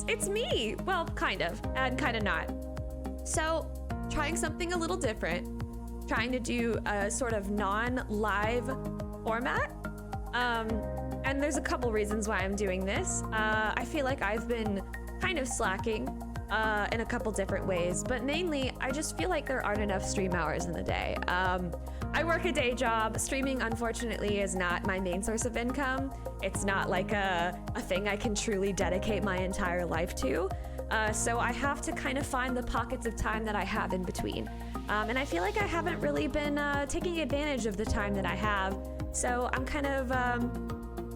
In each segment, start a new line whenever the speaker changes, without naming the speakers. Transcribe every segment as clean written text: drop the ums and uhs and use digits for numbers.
it's me. Well, kind of, and kind of not. So, trying something a little different. Trying to do a sort of non-live format. And there's a couple reasons why I'm doing this. I feel like I've been kind of slacking in a couple different ways, but mainly I just feel like there aren't enough stream hours in the day. I work a day job. Streaming, unfortunately, is not my main source of income. It's not like a thing I can truly dedicate my entire life to. So I have to kind of find the pockets of time that I have in between. And I feel like I haven't really been taking advantage of the time that I have. So I'm kind of,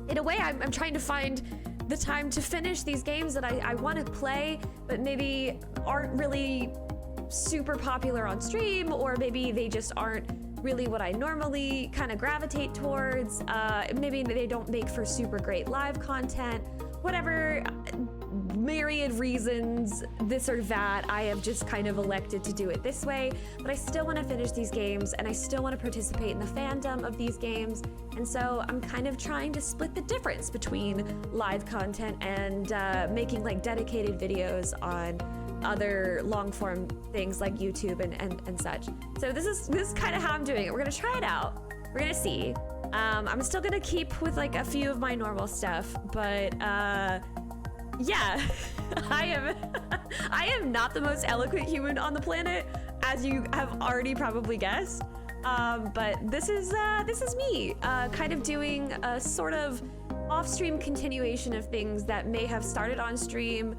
in a way, I'm trying to find the time to finish these games that I want to play, but maybe aren't really super popular on stream, or maybe they just aren't really what I normally kind of gravitate towards. Maybe they don't make for super great live content, whatever myriad reasons, this or that, I have just kind of elected to do it this way, but I still want to finish these games and I still want to participate in the fandom of these games, and so I'm kind of trying to split the difference between live content and making like dedicated videos on other long form things like YouTube and such. So this is kind of how I'm doing it. We're gonna try it out. We're gonna see. I'm still gonna keep with like a few of my normal stuff, but yeah, I am not the most eloquent human on the planet, as you have already probably guessed. But this is me, kind of doing a sort of off-stream continuation of things that may have started on stream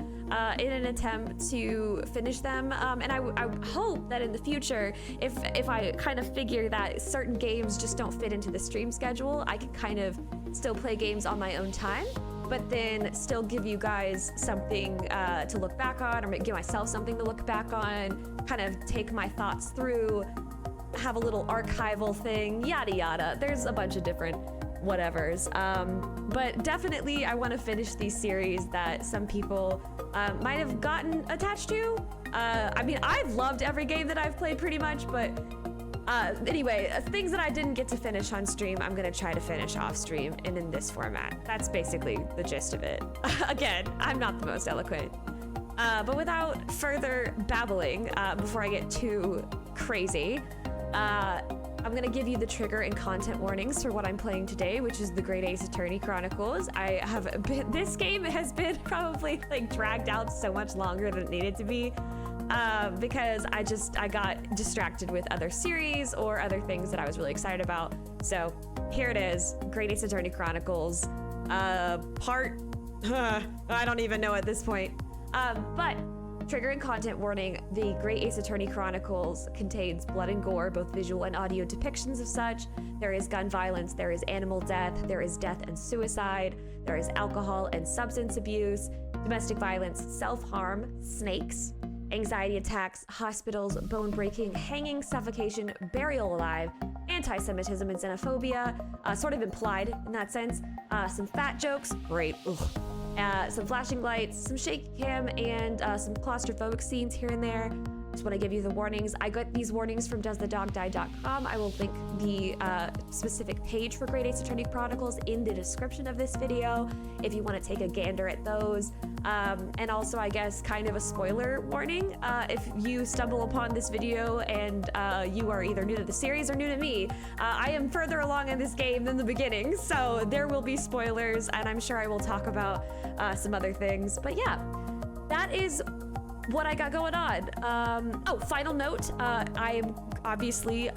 in an attempt to finish them. And I hope that in the future, if I kind of figure that certain games just don't fit into the stream schedule, I can kind of still play games on my own time, but then still give you guys something to look back on, or give myself something to look back on, kind of take my thoughts through, have a little archival thing, yada yada. There's a bunch of different whatevers. But definitely I want to finish these series that some people might have gotten attached to. I mean, I've loved every game that I've played pretty much, but anyway, things that I didn't get to finish on stream, I'm gonna try to finish off stream and in this format. That's basically the gist of it. Again, I'm not the most eloquent. But without further babbling, before I get too crazy, I'm gonna give you the trigger and content warnings for what I'm playing today, which is the Great Ace Attorney Chronicles. This game has been probably like dragged out so much longer than it needed to be. Because I got distracted with other series or other things that I was really excited about. So here it is, Great Ace Attorney Chronicles, part, I don't even know at this point. But trigger and content warning, the Great Ace Attorney Chronicles contains blood and gore, both visual and audio depictions of such. There is gun violence, there is animal death, there is death and suicide, there is alcohol and substance abuse, domestic violence, self-harm, snakes, anxiety attacks, hospitals, bone breaking, hanging, suffocation, burial alive, anti-Semitism and xenophobia, sort of implied in that sense, some fat jokes, great, some flashing lights, some shaky cam, and some claustrophobic scenes here and there. Just want to give you the warnings. I got these warnings from doesthedogdie.com. I will link the specific page for Great Ace Attorney Chronicles in the description of this video if you want to take a gander at those. And also, I guess, kind of a spoiler warning. If you stumble upon this video and you are either new to the series or new to me, I am further along in this game than the beginning, so there will be spoilers, and I'm sure I will talk about some other things. But yeah, that is what I got going on. Oh, final note, I am obviously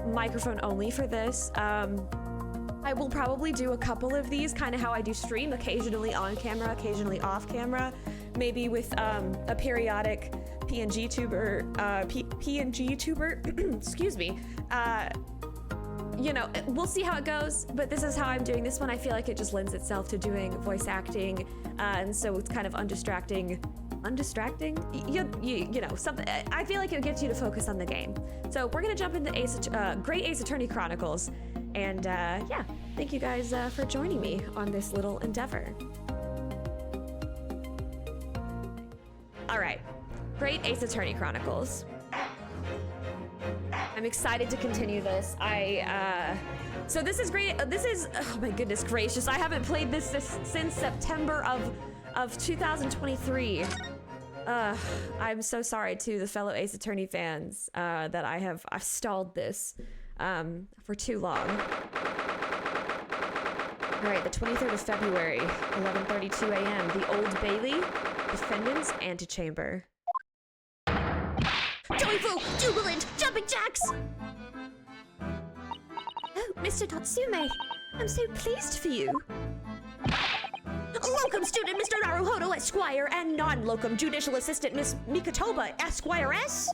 microphone only for this. I will probably do a couple of these, kind of how I do stream, occasionally on camera, occasionally off camera, maybe with a periodic PNG tuber, excuse me. You know, we'll see how it goes, but this is how I'm doing this one. I feel like it just lends itself to doing voice acting, and so it's kind of undistracting, you know, something. I feel like it gets you to focus on the game. So we're gonna jump into Great Ace Attorney Chronicles, and yeah, thank you guys for joining me on this little endeavor. All right, Great Ace Attorney Chronicles. I'm excited to continue this. So this is great. This is, oh my goodness gracious, I haven't played this since September of of 2023. I'm so sorry to the fellow Ace Attorney fans that I've stalled this for too long. All right, the 23rd of February, 11:32 a.m. The Old Bailey, defendant's antechamber.
Joyful, jubilant, jumping jacks!
Oh, Mr. Tatsume, I'm so pleased for you.
Locum student Mr. Naruhodo Esquire and non-locum judicial assistant Miss Mikatoba Esquire S.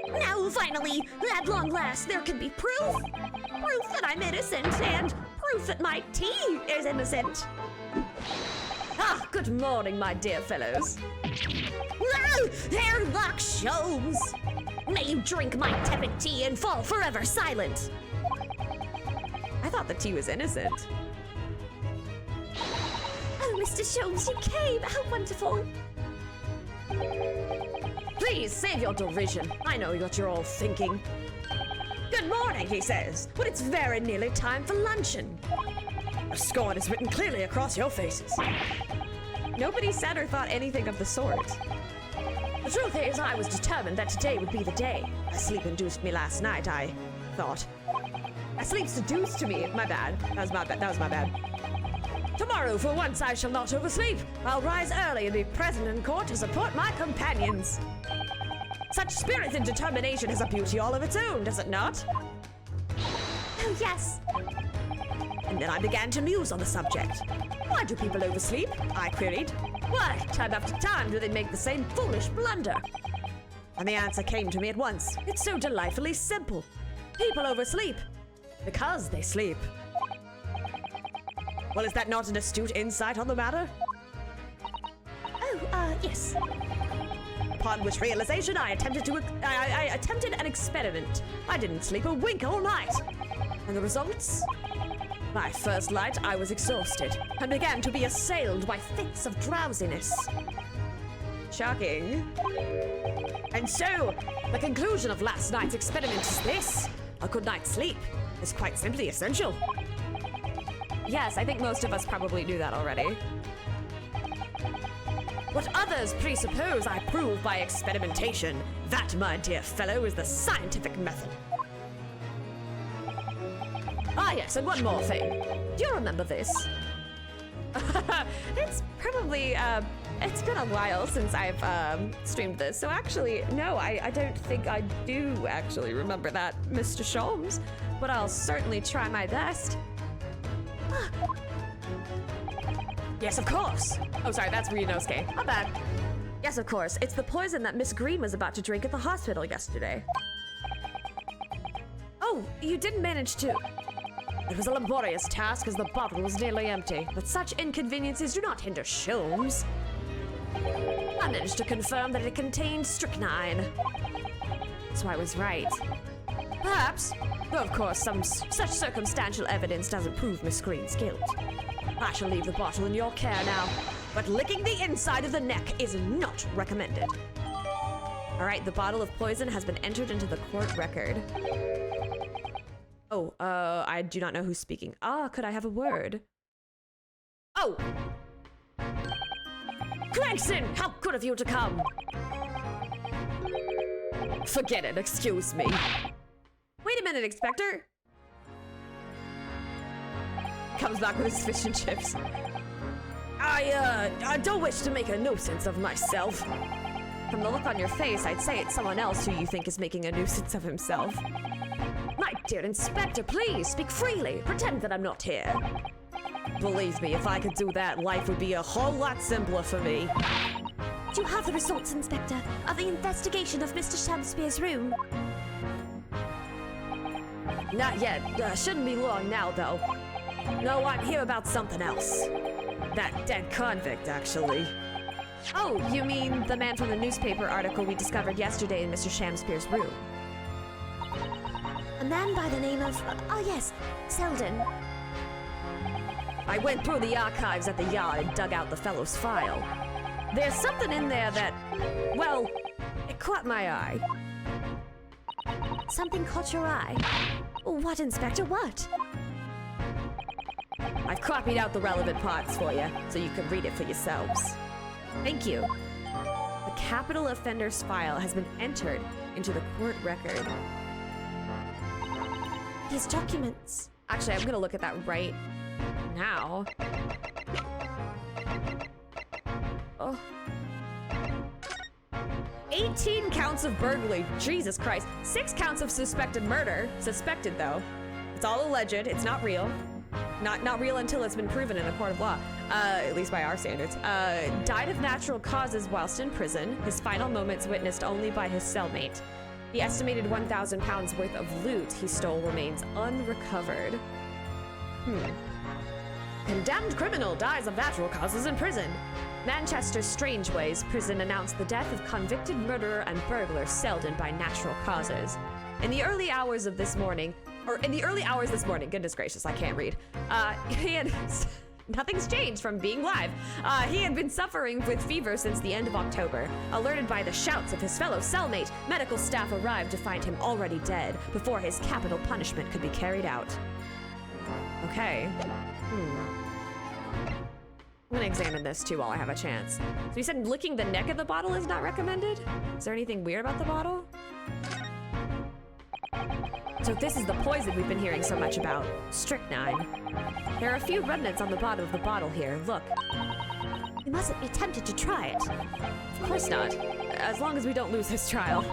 Now, finally, at long last, there can be proof. Proof that I'm innocent and proof that my tea is innocent.
Ah, good morning, my dear fellows.
Ah, Hairlock Sholmes! May you drink my tepid tea and fall forever silent.
I thought the tea was innocent.
Oh, Mr. Sholmes, you came! How wonderful!
Please, save your derision. I know what you're all thinking. Good morning, he says, but it's very nearly time for luncheon. A scorn is written clearly across your faces. Nobody said or thought anything of the sort. The truth is, I was determined that today would be the day. A sleep induced me last night, I thought. A sleep seduced to me. My bad. That was my bad. Tomorrow, for once, I shall not oversleep. I'll rise early and be present in court to support my companions. Such spirit and determination has a beauty all of its own, does it not?
Oh, yes.
And then I began to muse on the subject. Why do people oversleep? I queried. Why, time after time, do they make the same foolish blunder? And the answer came to me at once. It's so delightfully simple. People oversleep because they sleep. Well, is that not an astute insight on the matter?
Oh, yes.
Upon which realization, I attempted an experiment. I didn't sleep a wink all night. And the results? By first light, I was exhausted and began to be assailed by fits of drowsiness. Shocking. And so, the conclusion of last night's experiment is this. A good night's sleep is quite simply essential. Yes, I think most of us probably knew that already. What others presuppose I prove by experimentation. That, my dear fellow, is the scientific method. Ah, yes, and one more thing. Do you remember this? It's probably, it's been a while since I've streamed this, so actually, no, I don't think I do actually remember that, Mr. Sholmes, but I'll certainly try my best. Yes, of course. Oh, sorry, that's Ryunosuke. My bad. Yes, of course. It's the poison that Miss Green was about to drink at the hospital yesterday. Oh, you didn't manage to... It was a laborious task as the bottle was nearly empty, but such inconveniences do not hinder Sholmes. I managed to confirm that it contained strychnine. So I was right. Perhaps, though of course some such circumstantial evidence doesn't prove Miss Green's guilt. I shall leave the bottle in your care now, but licking the inside of the neck is not recommended. All right, the bottle of poison has been entered into the court record. Oh, I do not know who's speaking. Ah, could I have a word? Oh! Cranston, how good of you to come! Forget it, excuse me. Wait a minute, Inspector! Comes back with his fish and chips. I don't wish to make a nuisance of myself. From the look on your face, I'd say it's someone else who you think is making a nuisance of himself. My dear Inspector, please speak freely. Pretend that I'm not here. Believe me, if I could do that, life would be a whole lot simpler for me.
Do you have the results, Inspector, of the investigation of Mr. Shakespeare's room?
Not yet. Shouldn't be long now, though. No, I'm here about something else. That dead convict, actually. Oh, you mean the man from the newspaper article we discovered yesterday in Mr. Shakespeare's room?
A man by the name of... oh yes, Selden.
I went through the archives at the yard and dug out the fellow's file. There's something in there that, well, it caught my eye.
Something caught your eye? What, Inspector, what?
I've copied out the relevant parts for you, so you can read it for yourselves. Thank you. The capital offender's file has been entered into the court record.
These documents.
Actually, I'm gonna look at that right now. Oh. 18 counts of burglary. Jesus Christ. 6 counts of suspected murder. Suspected, though. It's all alleged. It's not real. Not real until it's been proven in a court of law. At least by our standards. Died of natural causes whilst in prison. His final moments witnessed only by his cellmate. The estimated 1,000 pounds worth of loot he stole remains unrecovered. Condemned criminal dies of natural causes in prison. Manchester's Strangeways prison announced the death of convicted murderer and burglar Selden by natural causes. In the early hours this morning, goodness gracious, I can't read. Nothing's changed from being live. He had been suffering with fever since the end of October. Alerted by the shouts of his fellow cellmate, medical staff arrived to find him already dead before his capital punishment could be carried out. Okay. I'm gonna examine this too while I have a chance. So you said licking the neck of the bottle is not recommended? Is there anything weird about the bottle? So this is the poison we've been hearing so much about. Strychnine. There are a few remnants on the bottom of the bottle here. Look.
We mustn't be tempted to try it.
Of course not. As long as we don't lose this trial.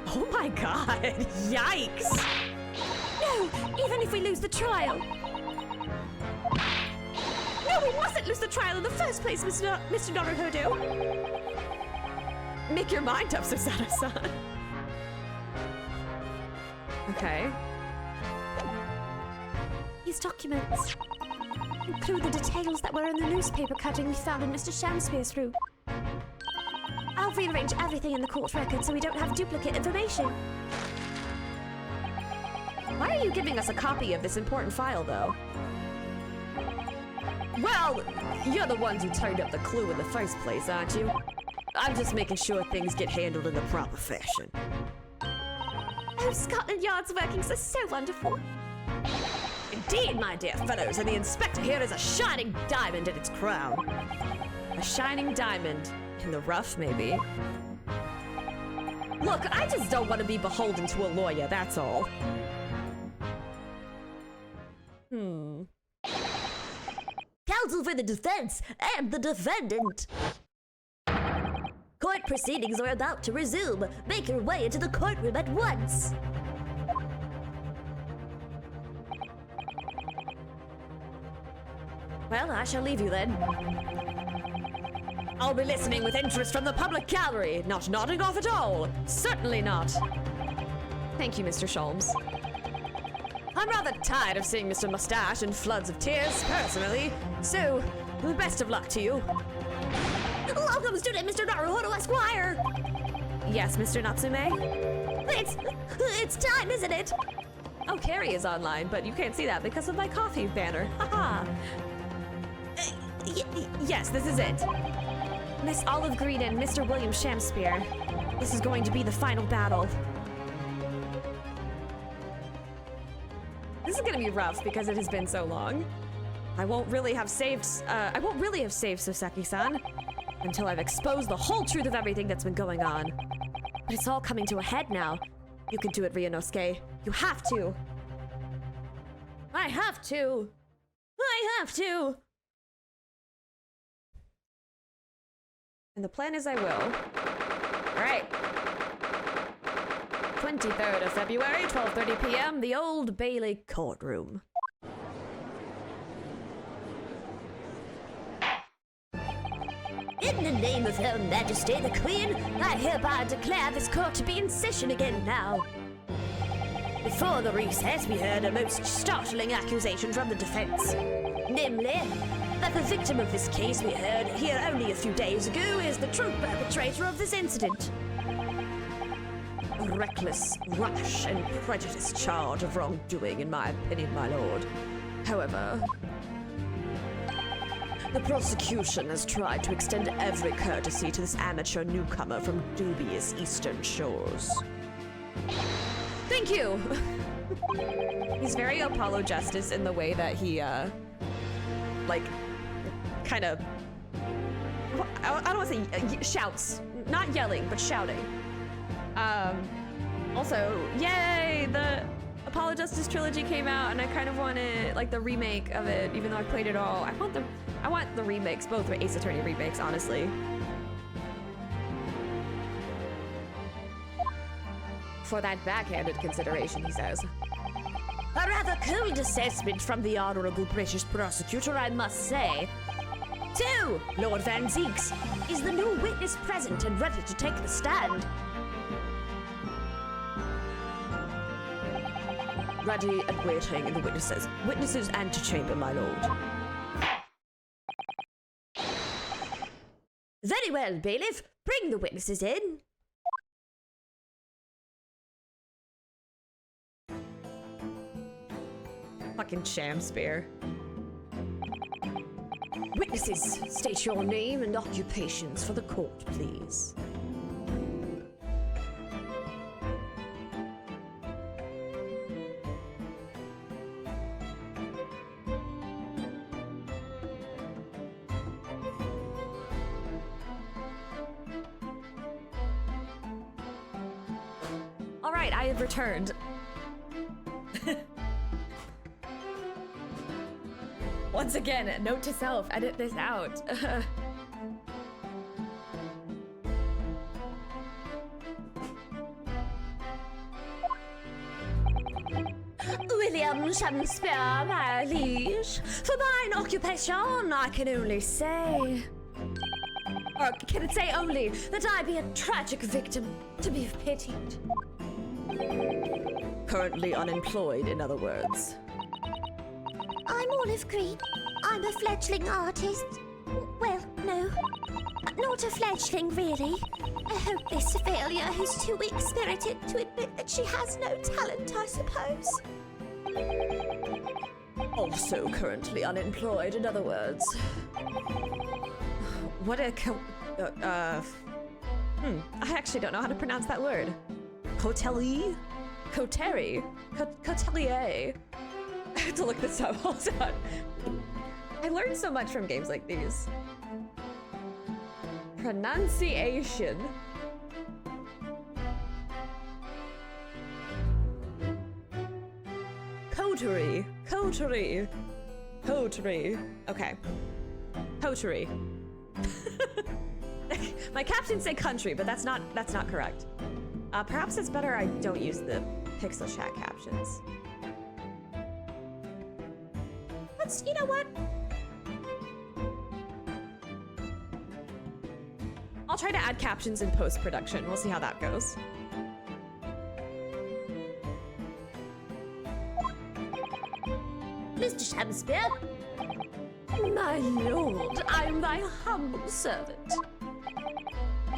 Oh my god. Yikes.
No, even if we lose the trial. No, we mustn't lose the trial in the first place, Mr. Naruhodo.
Make your mind up, Susanna-san. Okay.
These documents include the details that were in the newspaper cutting we found in Mr. Shamspeare's room. I'll rearrange everything in the court record so we don't have duplicate information.
Why are you giving us a copy of this important file, though? Well, you're the ones who turned up the clue in the first place, aren't you? I'm just making sure things get handled in the proper fashion.
Oh, Scotland Yard's workings are so wonderful.
Indeed, my dear fellows, and the inspector here is a shining diamond in its crown. A shining diamond. In the rough, maybe. Look, I just don't want to be beholden to a lawyer, that's all.
Counsel for the defense and the defendant. Court proceedings are about to resume. Make your way into the courtroom at once.
Well, I shall leave you then. I'll be listening with interest from the public gallery, not nodding off at all. Certainly not. Thank you, Mr. Sholmes. I'm rather tired of seeing Mr. Mustache in floods of tears, personally. So, best of luck to you.
Welcome, student Mr. Naruhodo Esquire.
Yes, Mr. Natsume?
It's time, isn't it?
Oh, Carrie is online, but you can't see that because of my coffee banner. Haha. Yes, this is it. Miss Olive Green and Mr. William Shamspeare. This is going to be the final battle. This is gonna be rough because it has been so long. I won't really have saved Soseki-san until I've exposed the whole truth of everything that's been going on. But it's all coming to a head now. You can do it, Ryunosuke. You have to. I have to. I have to. And the plan is I will. All right. 23rd of February, 12:30 p.m., the Old Bailey courtroom.
In the name of Her Majesty the Queen, I hereby declare this court to be in session again now. Before the recess, we heard a most startling accusation from the defense. Namely, that the victim of this case we heard here only a few days ago is the true perpetrator of this incident. A reckless, rash, and prejudiced charge of wrongdoing, in my opinion, my lord. However, the prosecution has tried to extend every courtesy to this amateur newcomer from dubious eastern shores. Thank you! He's very Apollo Justice in the way that he, like, kind of
I don't want to say shouts, not yelling, but shouting. Also, yay, the Apollo Justice trilogy came out, and I kind of wanted like the remake of it, even though I played it all. I want the remakes, both the Ace Attorney remakes, honestly. For that backhanded consideration, he says.
A rather cold assessment from the Honorable British Prosecutor, I must say. So, Lord Van Zeeks, is the new witness present and ready to take the stand?
Ready and waiting in the witnesses' antechamber, my lord.
Very well, bailiff. Bring the witnesses in.
Fucking sham spear.
Witnesses, state your name and occupations for the court, please.
All right, I have returned. Once again, note to self, edit this out.
William Shakespeare, my liege. For mine occupation, I can only say... Or can it say only that I be a tragic victim to be pitied?
Currently unemployed, in other words.
I'm Olive Green. I'm a fledgling artist. Well, no. Not a fledgling, really. A hopeless failure who's too weak-spirited to admit that she has no talent, I suppose.
Also currently unemployed, in other words. What a I actually don't know how to pronounce that word. Cotellier? Coterie? Cotelier? I have to look this up. Hold on. I learned so much from games like these. Pronunciation. Coterie. Coterie. Coterie. Okay. Coterie. My captions say country, but that's not correct. Perhaps it's better I don't use the pixel chat captions. You know what? I'll try to add captions in post-production. We'll see how that goes.
Mr. Shakespeare? My lord, I'm thy humble servant.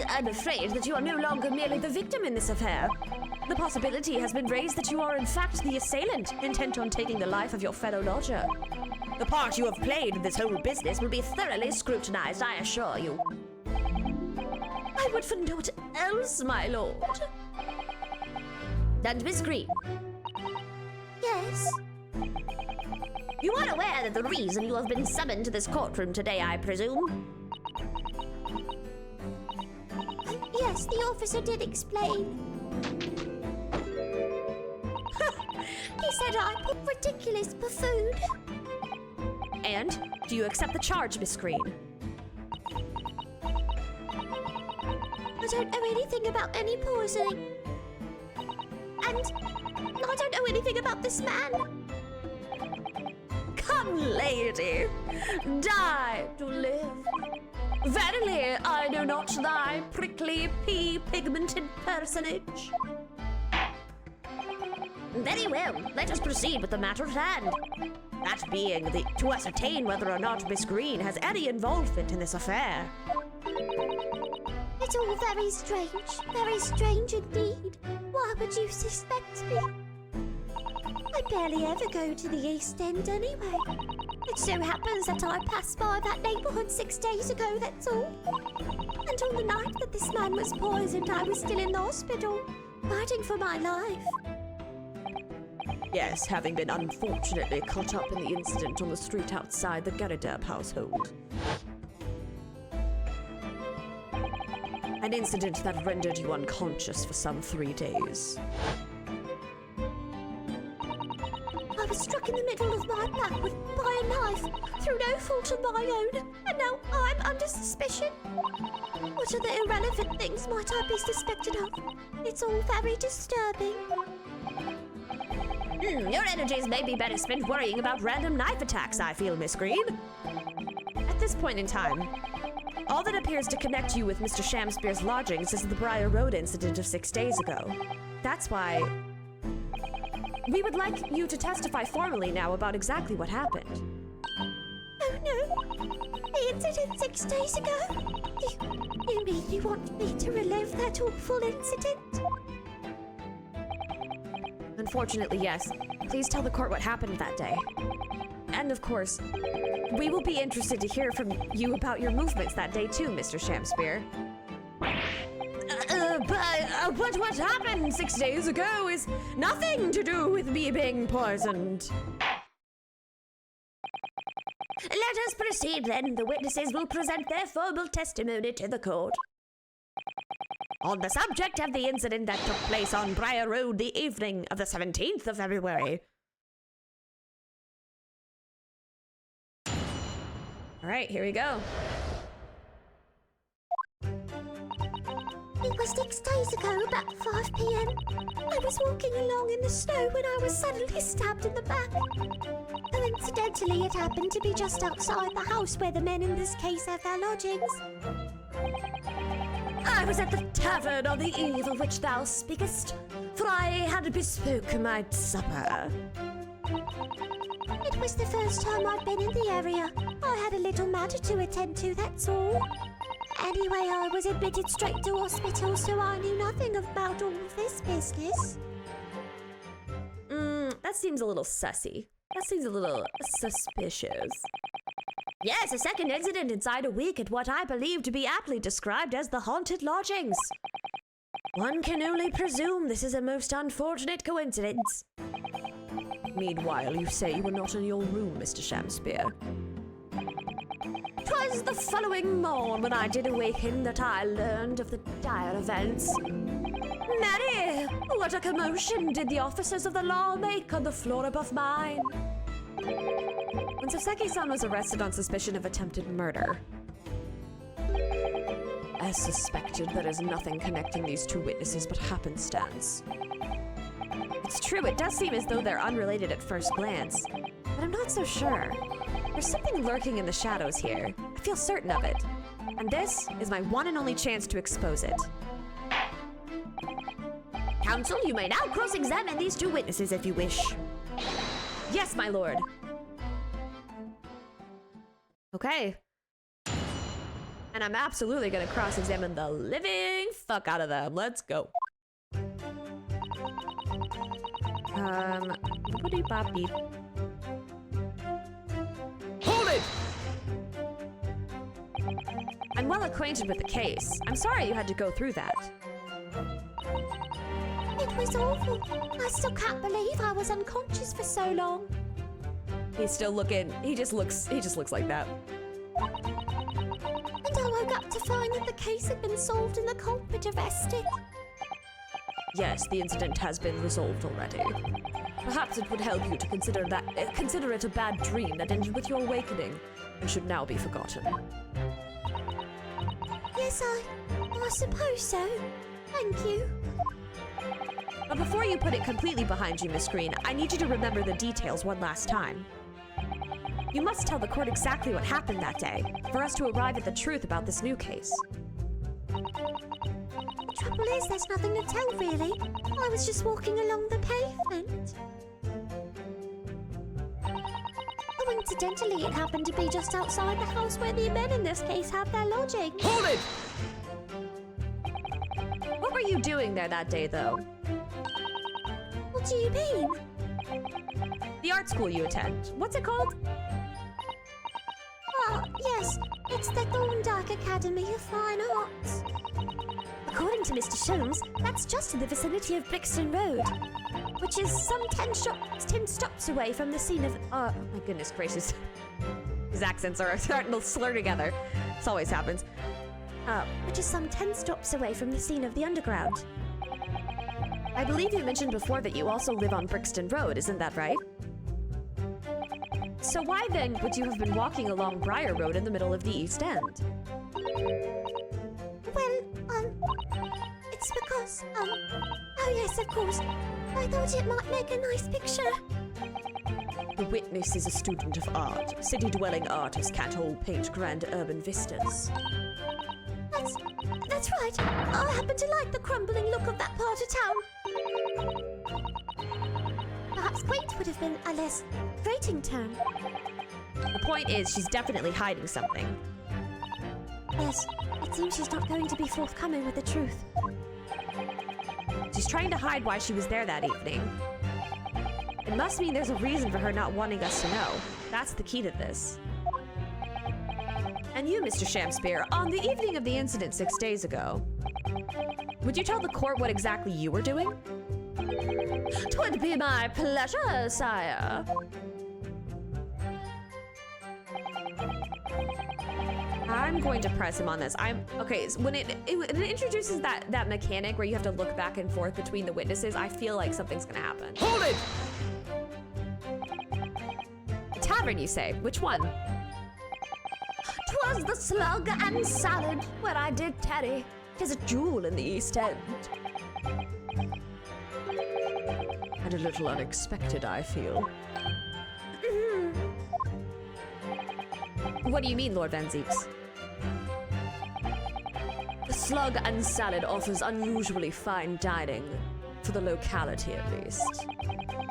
I'm afraid that you are no longer merely the victim in this affair. The possibility has been raised that you are in fact the assailant, intent on taking the life of your fellow lodger. The part you have played in this whole business will be thoroughly scrutinized, I assure you. I would for naught else, my lord. And Miss Green?
Yes?
You are aware that the reason you have been summoned to this courtroom today, I presume?
Yes, the officer did explain. He said I'm a ridiculous buffoon.
And do you accept the charge, Miss Green?
I don't know anything about any poisoning. And I don't know anything about this man.
Come, lady, die to live. Verily, I know not thy prickly pea-pigmented personage. Very well, let us proceed with the matter at hand. That being to ascertain whether or not Miss Green has any involvement in this affair.
It's all very strange indeed. Why would you suspect me? I barely ever go to the East End anyway. It so happens that I passed by that neighbourhood 6 days ago, that's all. And on the night that this man was poisoned, I was still in the hospital, fighting for my life.
Yes, having been unfortunately caught up in the incident on the street outside the Garadab household. An incident that rendered you unconscious for some 3 days.
I was struck in the middle of my back by a knife through no fault of my own, and now I'm under suspicion. What other irrelevant things might I be suspected of? It's all very disturbing.
Your energies may be better spent worrying about random knife attacks, I feel, Miss Green.
At this point in time, all that appears to connect you with Mr. Shamspeare's lodgings is the Briar Road incident of 6 days ago. That's why we would like you to testify formally now about exactly what happened.
Oh no! The incident 6 days ago? You mean you want me to relive that awful incident?
Unfortunately, yes. Please tell the court what happened that day. And of course, we will be interested to hear from you about your movements that day too, Mr. Shamspeare. But what happened 6 days ago is nothing to do with me being poisoned.
Let us proceed then. The witnesses will present their formal testimony to the court on the subject of the incident that took place on Briar Road the evening of the 17th of February.
All right, here we go.
It was 6 days ago, about 5 p.m. I was walking along in the snow when I was suddenly stabbed in the back. Coincidentally, it happened to be just outside the house where the men in this case have their lodgings.
I was at the tavern on the eve of which thou speakest, for I had bespoke my supper.
It was the first time I'd been in the area. I had a little matter to attend to, that's all. Anyway, I was admitted straight to hospital, so I knew nothing about all of this business.
That seems a little sussy. That seems a little suspicious.
Yes, a second incident inside a week at what I believe to be aptly described as the haunted lodgings. One can only presume this is a most unfortunate coincidence.
Meanwhile, you say you were not in your room, Mr. Shamspeare.
'Twas the following morn when I did awaken that I learned of the dire events. Mary, what a commotion did the officers of the law make on the floor above mine.
When Soseki-san was arrested on suspicion of attempted murder, as suspected, there is nothing connecting these two witnesses but happenstance. It's true, it does seem as though they're unrelated at first glance, but I'm not so sure. There's something lurking in the shadows here. I feel certain of it. And this is my one and only chance to expose it.
Counsel, you may now cross-examine these two witnesses if you wish.
Yes, my lord. Okay. And I'm absolutely gonna cross-examine the living fuck out of them. Let's go. Boopity-bop-beep. Hold it! I'm well acquainted with the case. I'm sorry you had to go through that.
It was awful. I still can't believe I was unconscious for so long.
He's still looking, he just looks like that.
And I woke up to find that the case had been solved and the culprit arrested.
Yes, the incident has been resolved already. Perhaps it would help you to consider it a bad dream that ended with your awakening and should now be forgotten.
Yes, I suppose so. Thank you.
But before you put it completely behind you, Miss Green, I need you to remember the details one last time. You must tell the court exactly what happened that day, for us to arrive at the truth about this new case.
The trouble is, there's nothing to tell, really. I was just walking along the pavement. Coincidentally, it happened to be just outside the house where the men in this case have their lodging.
Hold it! What were you doing there that day, though?
What do you mean?
The art school you attend. What's it called?
Oh, yes. It's the Thorndike Academy of Fine Arts. According to Mr. Sholmes, that's just in the vicinity of Brixton Road, which is some 10 stops away from the scene of...
Oh, my goodness gracious. His accents are starting to slur together. This always happens.
which is some 10 stops away from the scene of the underground.
I believe you mentioned before that you also live on Brixton Road, isn't that right? So why then would you have been walking along Briar Road in the middle of the East End?
Well, it's because, oh yes, of course. I thought it might make a nice picture.
The witness is a student of art. City-dwelling artists can't all paint grand urban vistas.
That's right. I happen to like the crumbling look of that part of town. Perhaps quaint would have been a less grating term.
The point is, she's definitely hiding something.
Yes, it seems she's not going to be forthcoming with the truth.
She's trying to hide why she was there that evening. It must mean there's a reason for her not wanting us to know. That's the key to this. And you, Mr. Shamspeare, on the evening of the incident 6 days ago, would you tell the court what exactly you were doing?
'Twould be my pleasure, sire.
I'm going to press him on this. Okay, so when it introduces that mechanic where you have to look back and forth between the witnesses, I feel like something's gonna happen.
Hold it!
Tavern, you say? Which one?
'Twas the Slug and Salad where I did tarry. 'Tis a jewel in the East End.
And a little unexpected, I feel. What do you mean, Lord Van Zeeks?
The Slug and Salad offers unusually fine dining, for the locality at least.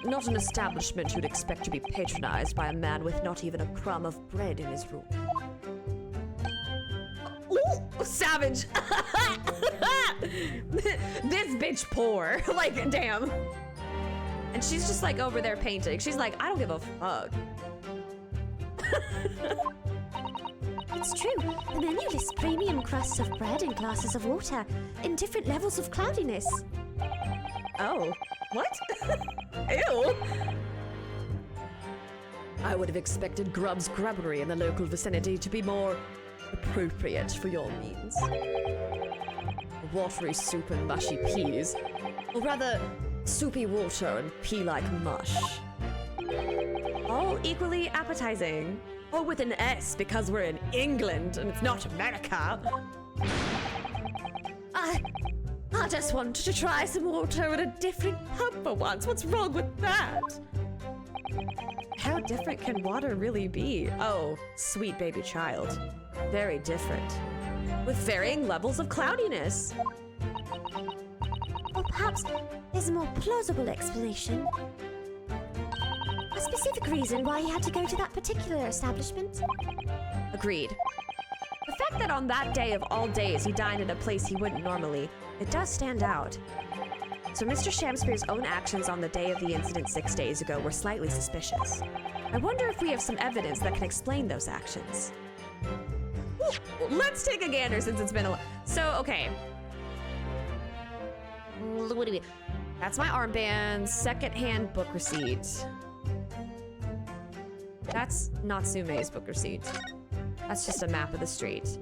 Not an establishment you'd expect to be patronized by a man with not even a crumb of bread in his room. Ooh, savage! This bitch poor. Like, damn. And she's just like over there painting. She's like, I don't give a fuck.
It's true. The menu lists premium crusts of bread and glasses of water in different levels of cloudiness.
Oh, what? Ew. I would have expected Grub's Grubbery in the local vicinity to be more appropriate for your means. Watery soup and mushy peas, or rather, soupy water and pea-like mush. All equally appetizing. Or with an S because we're in England and it's not America.
I just wanted to try some water at a different pub for once. What's wrong with that?
How different can water really be? Oh, sweet baby child. Very different. With varying levels of cloudiness.
Or perhaps there's a more plausible explanation. A specific reason why he had to go to that particular establishment.
Agreed. The fact that on that day of all days he dined at a place he wouldn't normally, it does stand out. So Mr. Shamspeare's own actions on the day of the incident 6 days ago were slightly suspicious. I wonder if we have some evidence that can explain those actions. Let's take a gander since it's been a while. So, okay. What do we... That's my armband, second-hand book receipt. That's not Sume's book receipt. That's just a map of the street.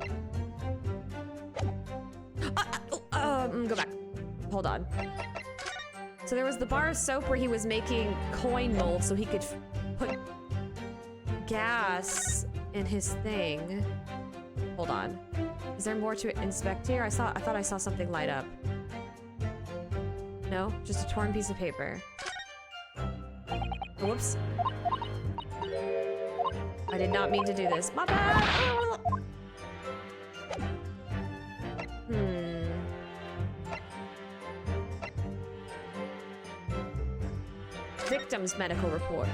Go back. Hold on. So there was the bar of soap where he was making coin molds so he could put gas in his thing. Hold on. Is there more to inspect here? I thought I saw something light up. No, just a torn piece of paper. Whoops. I did not mean to do this. My bad! Victim's medical report.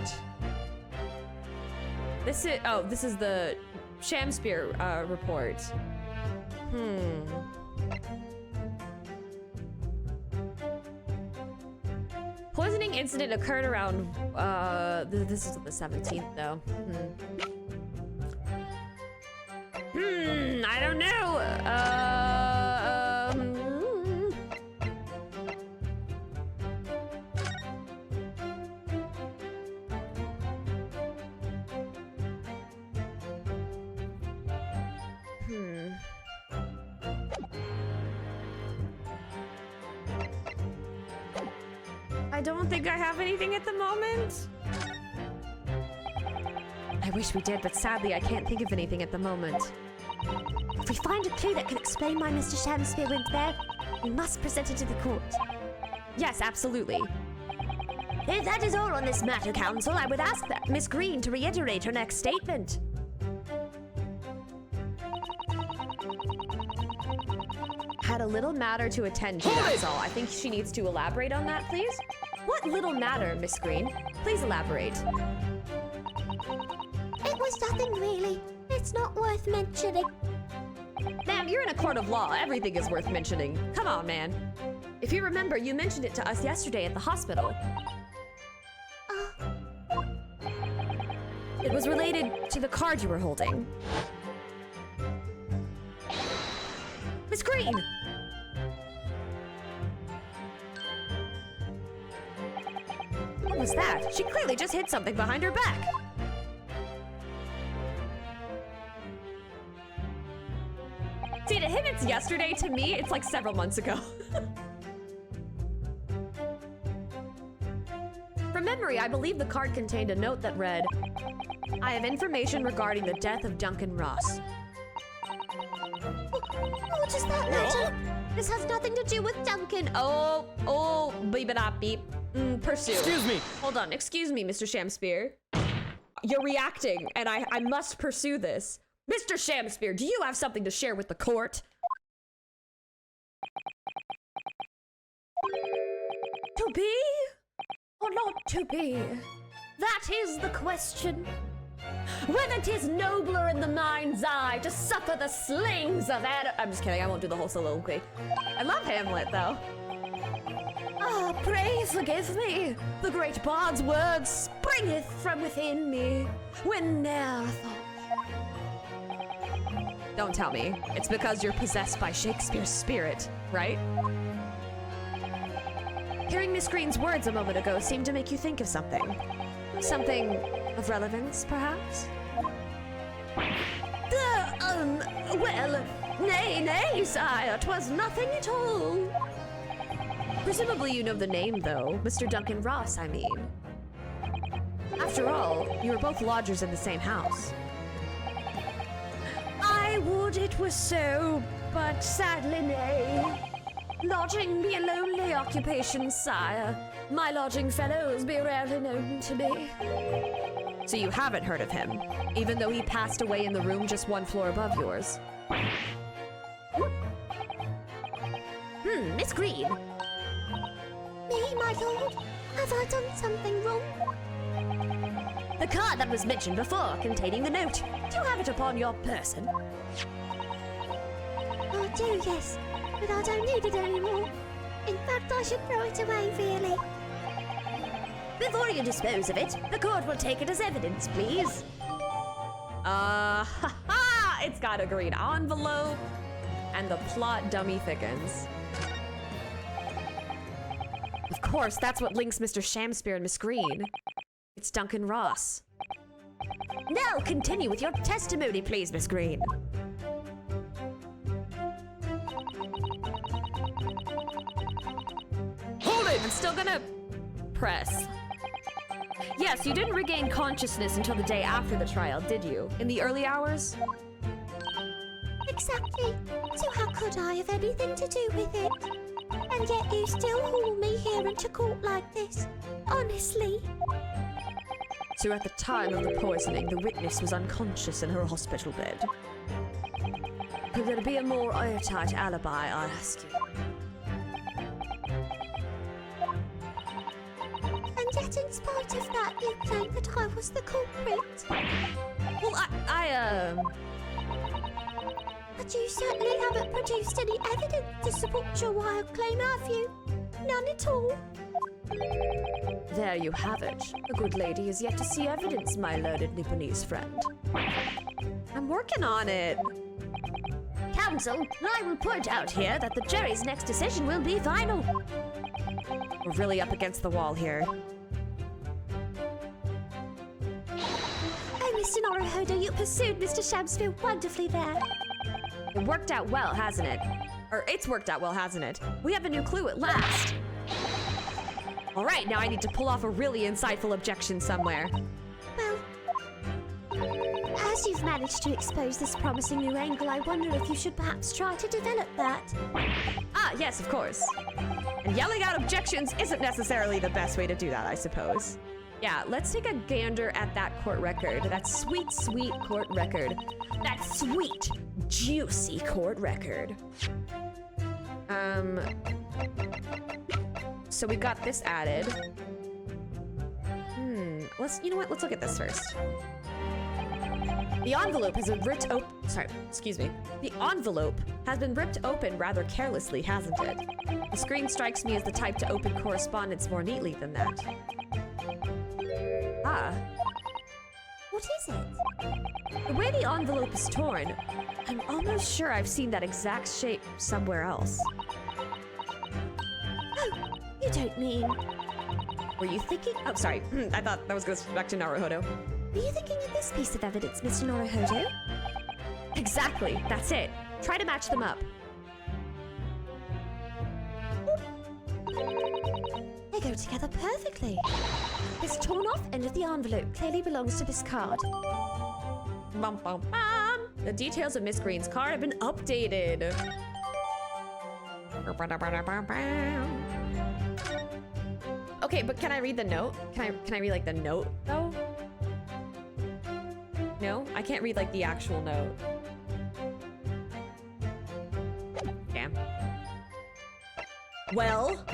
This is the Shamspeare report. Poisoning incident occurred around, this is the 17th though. I don't know. I don't think I have anything at the moment. I wish we did, but sadly I can't think of anything at the moment.
If we find a clue that can explain why Mr. Shamspeare went there, we must present it to the court.
Yes, absolutely.
If that is all on this matter, counsel, I would ask that Miss Green to reiterate her next statement.
Had a little matter to attend to, that's all. I think she needs to elaborate on that, please. What little matter, Miss Green? Please elaborate.
It was nothing really. It's not worth mentioning.
Ma'am, you're in a court of law. Everything is worth mentioning. Come on, man. If you remember, you mentioned it to us yesterday at the hospital. It was related to the card you were holding. Miss Green! What was that? She clearly just hit something behind her back. See, to him it's yesterday. To me, it's like several months ago. From memory, I believe the card contained a note that read, I have information regarding the death of Duncan Ross.
What does that matter? This has nothing to do with Duncan.
Oh, beep-a-dop-beep. Pursue.
Excuse me.
Hold on, excuse me, Mr. Shamspeare. You're reacting, and I must pursue this. Mr. Shamspeare, do you have something to share with the court?
To be or not to be? That is the question. Whether 'tis nobler in the mind's eye to suffer the slings of
I'm just kidding, I won't do the whole soliloquy. I love Hamlet, though.
Ah, pray forgive me. The great bard's word springeth from within me, when ne'er thought.
Don't tell me. It's because you're possessed by Shakespeare's spirit, right?
Hearing Miss Green's words a moment ago seemed to make you think of something. Something of relevance, perhaps? Well, nay, sire, 'twas nothing at all.
Presumably you know the name, though. Mr. Duncan Ross, I mean. After all, you were both lodgers in the same house.
I would it were so, but sadly nay. Lodging be a lonely occupation, sire. My lodging fellows be rarely known to me.
So you haven't heard of him, even though he passed away in the room just one floor above yours.
Miss Green.
Me, my lord? Have I done something wrong?
The card that was mentioned before, containing the note. Do you have it upon your person?
I do, yes. But I don't need it anymore. In fact, I should throw it away, really.
Before you dispose of it, the court will take it as evidence, please.
It's got a green envelope, and the plot dummy thickens. Of course, that's what links Mr. Shamspeare and Miss Green. It's Duncan Ross.
Now continue with your testimony, please, Miss Green.
Hold it! I'm still gonna press. Yes, you didn't regain consciousness until the day after the trial, did you? In the early hours?
Exactly. So how could I have anything to do with it? And yet you still haul me here into court like this. Honestly.
So at the time of the poisoning, the witness was unconscious in her hospital bed. Could there be a more airtight alibi, I ask you?
And yet in spite of that, you claim that I was the culprit.
Well,
But you certainly haven't produced any evidence to support your wild claim, have you? None at all.
There you have it. The good lady is yet to see evidence, my learned Nipponese friend. I'm working on it.
Counsel, I will point out here that the jury's next decision will be final.
We're really up against the wall here.
Oh, Mr. Naruhodo, you pursued Mr. Shamspeare wonderfully there.
It worked out well, hasn't it? Or it's worked out well, hasn't it? We have a new clue at last. All right, now I need to pull off a really insightful objection somewhere.
Well, as you've managed to expose this promising new angle, I wonder if you should perhaps try to develop that.
Ah, yes, of course. And yelling out objections isn't necessarily the best way to do that, I suppose. Yeah, let's take a gander at that court record. That sweet, sweet court record. That sweet, juicy court record. So we got this added. You know what? Let's look at this first. The envelope has been ripped open. Sorry, excuse me. The envelope has been ripped open rather carelessly, hasn't it? The screen strikes me as the type to open correspondence more neatly than that. Ah.
What is it?
The way the envelope is torn, I'm almost sure I've seen that exact shape somewhere else.
Oh, you don't mean...
Were you thinking? Oh, sorry. I thought that was going back to Naruhodo.
Were you thinking of this piece of evidence, Mr. Naruhodo?
Exactly. That's it. Try to match them up.
They go together perfectly. This torn off end of the envelope clearly belongs to this card.
Bum, bum, bum. The details of Miss Green's card have been updated. Okay, but can I read the note? Can I read like the note though? No, I can't read like the actual note. Damn. Well.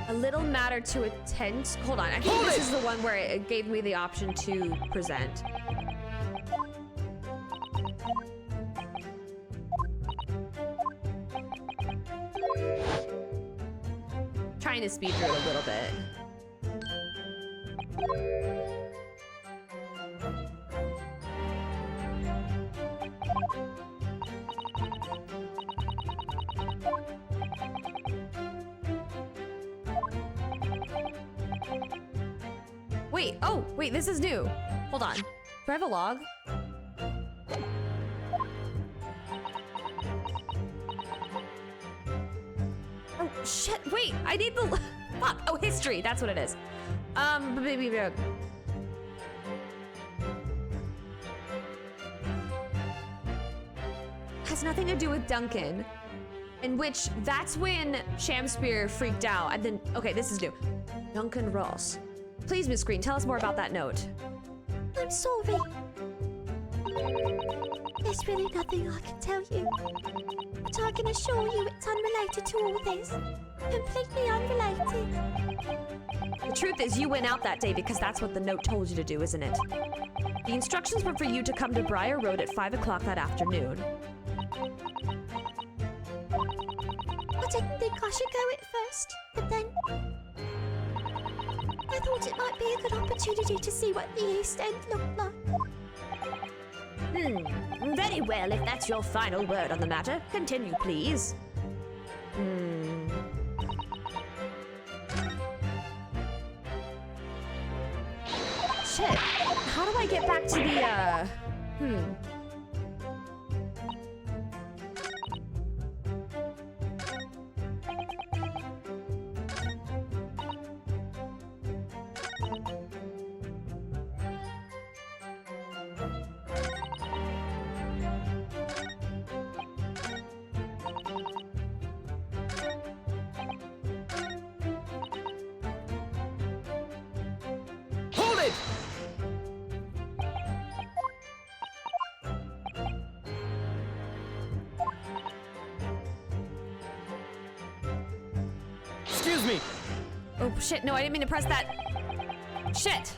A little matter to attend. Hold on, I think this is the one where it gave me the option to present. Trying to speed through it a little bit. Wait, oh, wait, this is new. Hold on. Do I have a log? Oh, shit, wait, I need the... Fuck, oh, history, that's what it is. Has nothing to do with Duncan. In which, that's when Shamspear freaked out, and then, okay, this is new. Duncan Ross. Please, Miss Green, tell us more about that note.
I'm sorry. There's really nothing I can tell you. But I can assure you it's unrelated to all this. Completely unrelated.
The truth is, you went out that day because that's what the note told you to do, isn't it? The instructions were for you to come to Briar Road at 5 o'clock that afternoon.
I didn't think I should go at first, but then... I thought it might be a good opportunity to see what the East End looked like.
Very well, if that's your final word on the matter. Continue, please. Shit. How do I get back to the, Hold it! Excuse me! Oh, shit, no, I didn't mean to press that. Shit!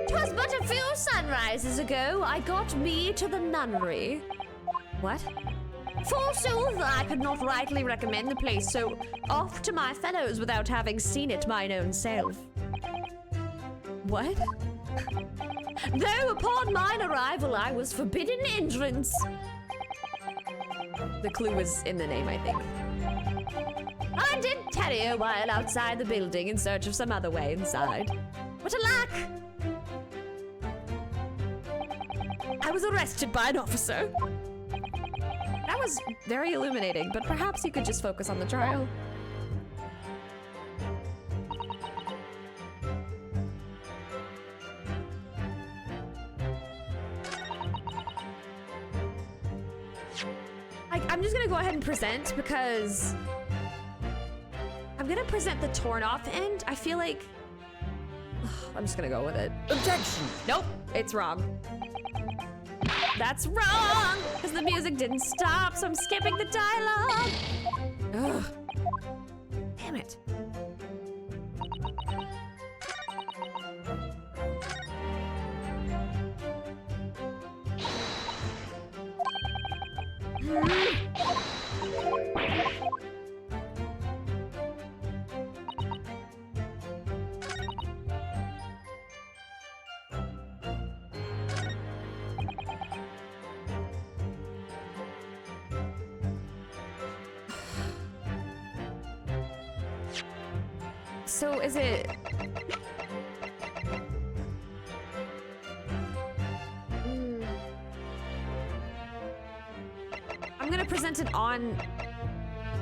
'Twas but a few sunrises ago I got me to the nunnery. What? Forsooth, I could not rightly recommend the place, so off to my fellows without having seen it mine own self. What? Though upon mine arrival I was forbidden entrance. The clue was in the name, I think. I did tarry a while outside the building in search of some other way inside. What a lack! I was arrested by an officer. That was very illuminating, but perhaps you could just focus on the trial. I'm just gonna go ahead and present because I'm gonna present the torn off end. I feel like I'm just gonna go with it. Objection! Nope, it's wrong. That's wrong! Because the music didn't stop, so I'm skipping the dialogue. Ugh. Damn it. So is it... I'm gonna present it on...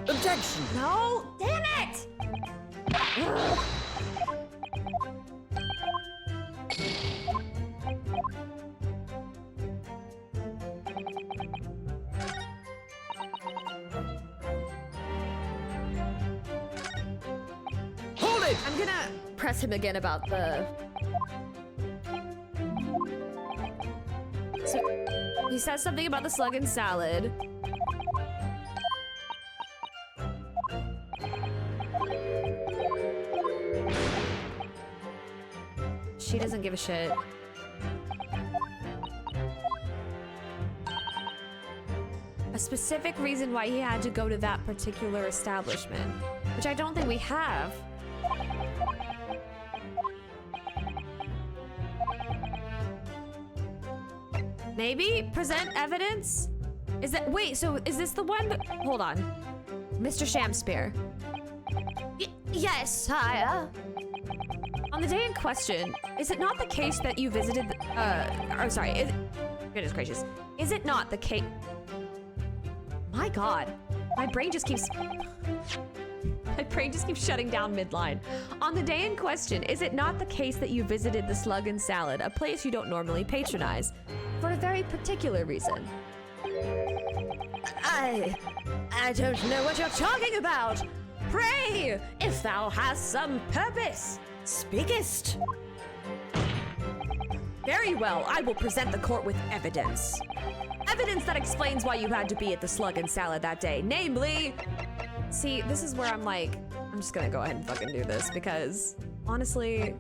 Objection! No! Damn it! Ugh. I'm gonna press him again about the... So, he says something about the slug and salad. She doesn't give a shit. A specific reason why he had to go to that particular establishment, which I don't think we have. Maybe present evidence? Is that, wait, so is this the one? Hold on. Mr. Shamspear.
Yes, sire.
On the day in question, is it not the case that you visited, goodness gracious. Is it not the case? My God, my brain just keeps shutting down midline. On the day in question, is it not the case that you visited the Slug and Salad, a place you don't normally patronize, for a very particular reason?
I don't know what you're talking about. Pray, if thou hast some purpose, speakest.
Very well, I will present the court with evidence. Evidence that explains why you had to be at the Slug and Salad that day, namely... See, this is where I'm like, I'm just gonna go ahead and fucking do this because, honestly...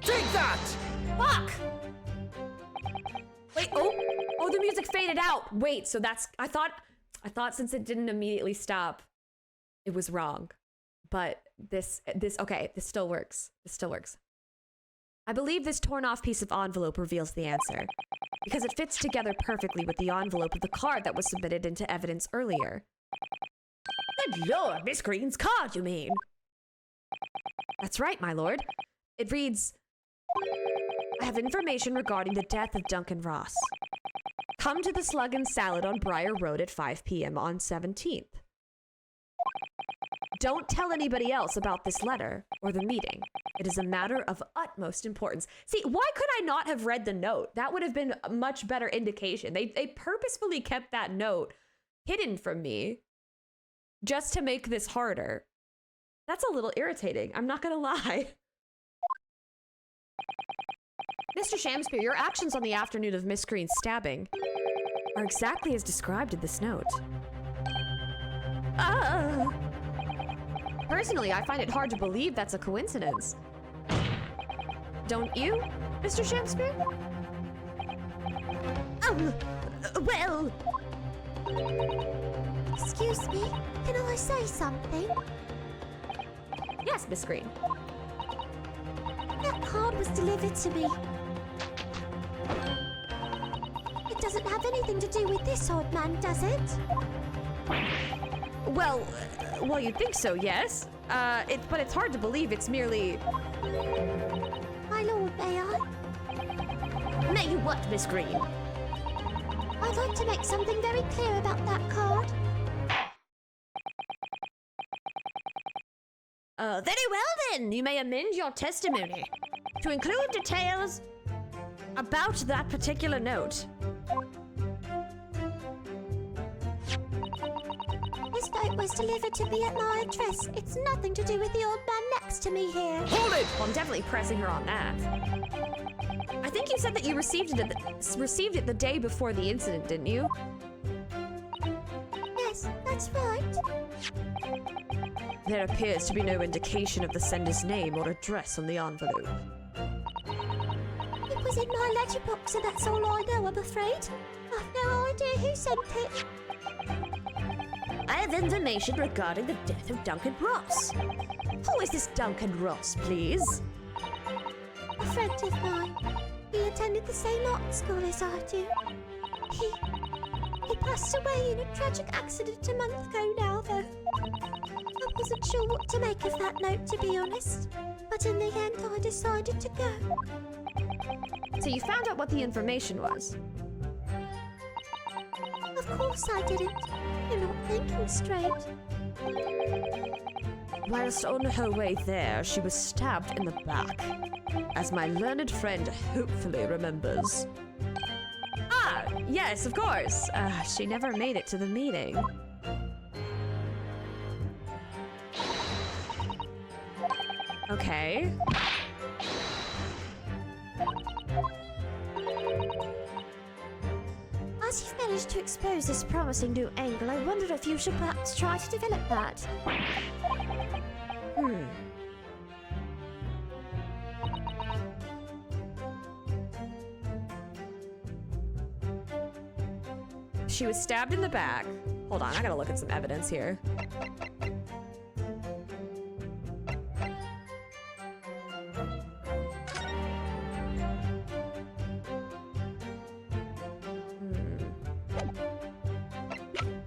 Take that!
Fuck! Wait, oh, the music faded out. Wait, so that's, I thought since it didn't immediately stop, it was wrong. But okay, this still works. This still works. I believe this torn off piece of envelope reveals the answer, because it fits together perfectly with the envelope of the card that was submitted into evidence earlier.
Good lord, Miss Green's card, you mean?
That's right, my lord. It reads, I have information regarding the death of Duncan Ross. Come to the Slug and Salad on Briar Road at 5 p.m. on 17th. Don't tell anybody else about this letter or the meeting. It is a matter of utmost importance. See, why could I not have read the note? That would have been a much better indication. They purposefully kept that note hidden from me just to make this harder. That's a little irritating. I'm not gonna lie. Mr. Shamspear, your actions on the afternoon of Miss Green's stabbing are exactly as described in this note. Personally, I find it hard to believe that's a coincidence. Don't you, Mr. Shamspear?
Well...
Excuse me, can I say something?
Yes, Miss Green.
That card was delivered to me. It doesn't have anything to do with this odd man, does it?
Well, you'd think so, yes. But it's hard to believe it's merely...
My lord, may I?
May you what, Miss Green?
I'd like to make something very clear about that card.
Very well then, you may amend your testimony to include details about that particular note.
This note was delivered to me at my address. It's nothing to do with the old man next to me here.
Hold it! Well, I'm definitely pressing her on that. I think you said that you received it the day before the incident, didn't you?
Yes, that's right.
There appears to be no indication of the sender's name or address on the envelope.
It was in my letterbox, so that's all I know, I'm afraid. I've no idea who sent it.
I have information regarding the death of Duncan Ross. Who is this Duncan Ross, please?
A friend of mine. He attended the same art school as I do. He passed away in a tragic accident a month ago now, though. I wasn't sure what to make of that note, to be honest. But in the end, I decided to go.
So you found out what the information was?
Of course I didn't. You're not thinking straight.
Whilst on her way there, she was stabbed in the back, as my learned friend hopefully remembers. Ah, yes, of course. She never made it to the meeting. Okay.
As you've managed to expose this promising new angle, I wondered if you should perhaps try to develop that.
She was stabbed in the back. Hold on, I gotta look at some evidence here.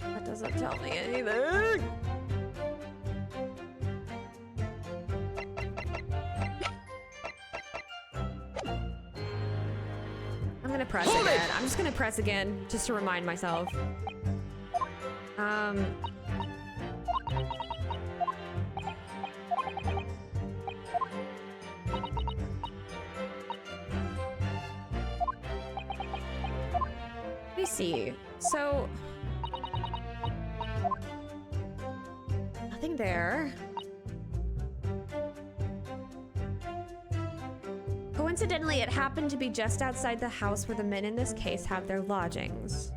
That doesn't tell me anything. I'm gonna press again. I'm just gonna press again just to remind myself. Let me see. So nothing there. Coincidentally, it happened to be just outside the house where the men in this case have their lodgings.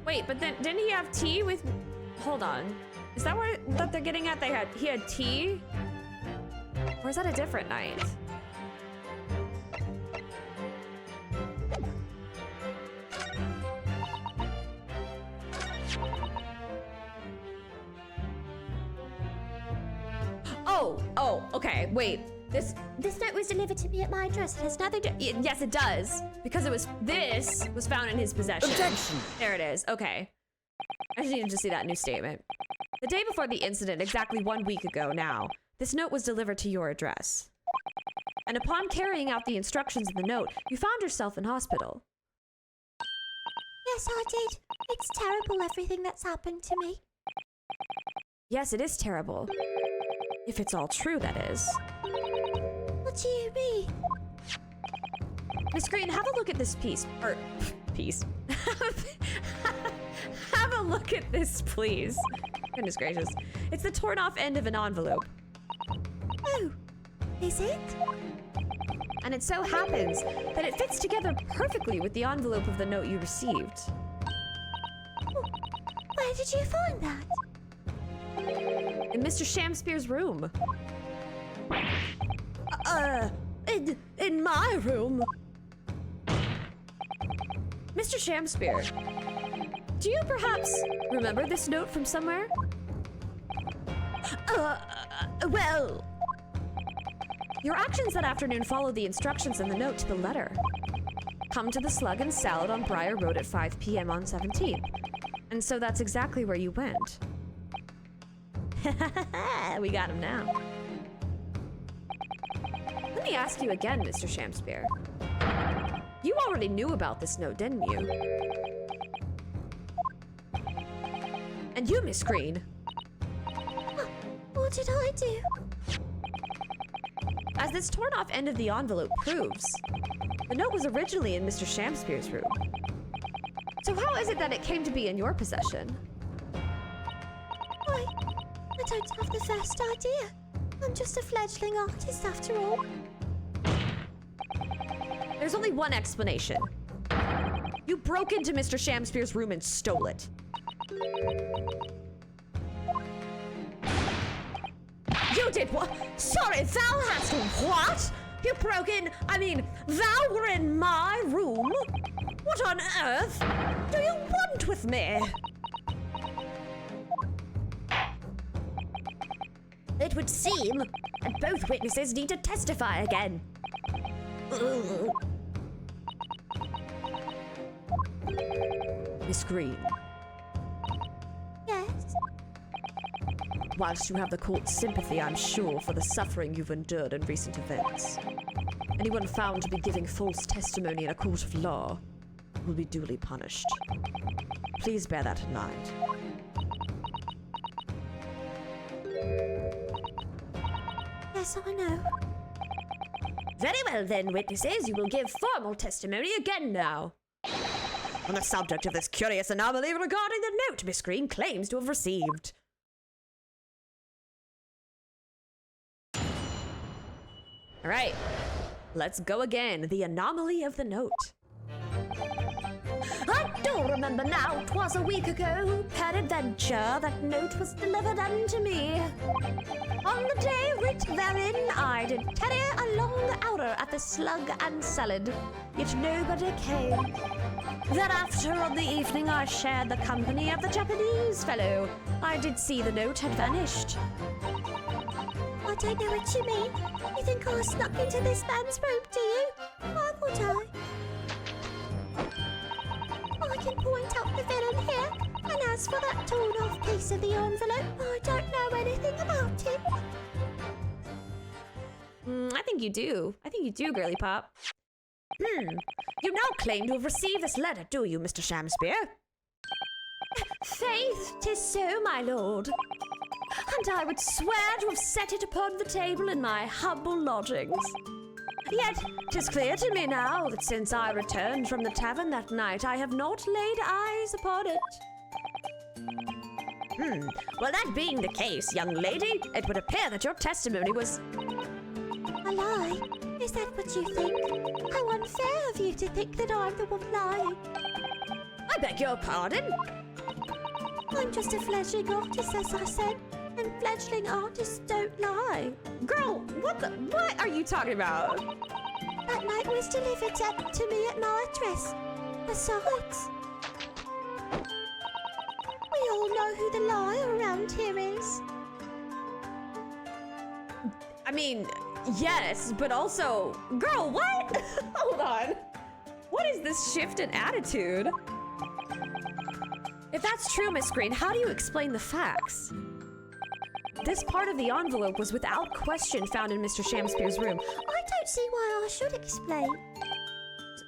Wait, but then didn't he have tea with... Hold on. Is that what they're getting at? He had tea? Or is that a different night? Oh, okay, wait. This
note was delivered to me at my address. It has nothing to...
yes, it does. Because this was found in his possession.
Objection!
There it is, okay. I just needed to see that new statement. The day before the incident, exactly 1 week ago now, this note was delivered to your address. And upon carrying out the instructions in the note, you found yourself in hospital.
Yes, I did. It's terrible, everything that's happened to me.
Yes, it is terrible. If it's all true, that is.
What do you mean?
Miss Green, have a look at this piece. Or, piece. Have a look at this, please. Goodness gracious. It's the torn off end of an envelope.
Oh, is it?
And it so happens that it fits together perfectly with the envelope of the note you received.
Where did you find that?
In Mr. Shamspeare's room.
In my room.
Mr. Shamspeare, do you perhaps remember this note from somewhere?
Well,
Your actions that afternoon follow the instructions in the note to the letter. Come to the Slug and Salad on Briar Road at 5 p.m. on 17th. And so that's exactly where you went. We got him now. Let me ask you again, Mr. Shamspeare. You already knew about this note, didn't you? And you, Miss Green.
What did I do?
As this torn off end of the envelope proves, the note was originally in Mr. Shamspeare's room. So how is it that it came to be in your possession?
I don't have the first idea. I'm just a fledgling artist after all.
There's only one explanation. You broke into Mr. Shamspeare's room and stole it.
you did what? Sorry, thou hast what? You broke in, thou were in my room? What on earth do you want with me? It would seem that both witnesses need to testify again. Ugh.
Miss Green,
Yes.
whilst you have the court's sympathy, I'm sure, for the suffering you've endured in recent events, anyone found to be giving false testimony in a court of law will be duly punished. Please bear that in mind.
Yes, I know.
Very well then, witnesses, you will give formal testimony again now. On the subject of this curious anomaly regarding the note Miss Green claims to have received.
All right, let's go again. The anomaly of the note.
I do remember now, 'twas a week ago, peradventure, that note was delivered unto me. On the day writ therein, I did tarry a long hour at the Slug and Salad, yet nobody came. Thereafter, on the evening I shared the company of the Japanese fellow, I did see the note had vanished.
I don't know what you mean. You think I snuck into this man's room, do you? Why would I? I can point out the villain here, and as for that torn-off piece of the envelope, I don't know anything about it.
I think you do. I think you do, Girly Pop.
You now claim to have received this letter, do you, Mr. Shamspeare? Faith, 'tis so, my lord. And I would swear to have set it upon the table in my humble lodgings. Yet, 'tis clear to me now that since I returned from the tavern that night, I have not laid eyes upon it. Well, that being the case, young lady, it would appear that your testimony was...
A lie? Is that what you think? How unfair of you to think that I'm the one lying.
I beg your pardon?
I'm just a fledgling artist, as I said, and fledgling artists don't lie.
Girl, what are you talking about?
That note was delivered to me at my address. Besides, we all know who the liar around here is.
Yes, but also... Girl, what? Hold on. What is this shift in attitude? If that's true, Miss Green, how do you explain the facts? This part of the envelope was without question found in Mr. Shamspeare's room.
I don't see why I should explain.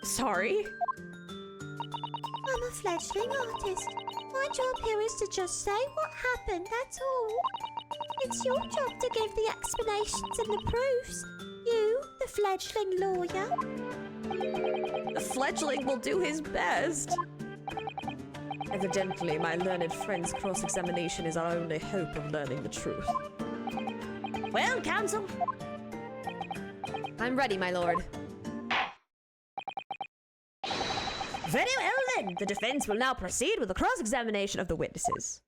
Sorry?
I'm a fledgling artist. My job here is to just say what happened, that's all. It's your job to give the explanations and the proofs. You, the fledgling lawyer.
The fledgling will do his best. Evidently, my learned friend's cross-examination is our only hope of learning the truth.
Well, counsel?
I'm ready, my lord.
Very well, then. The defense will now proceed with the cross-examination of the witnesses.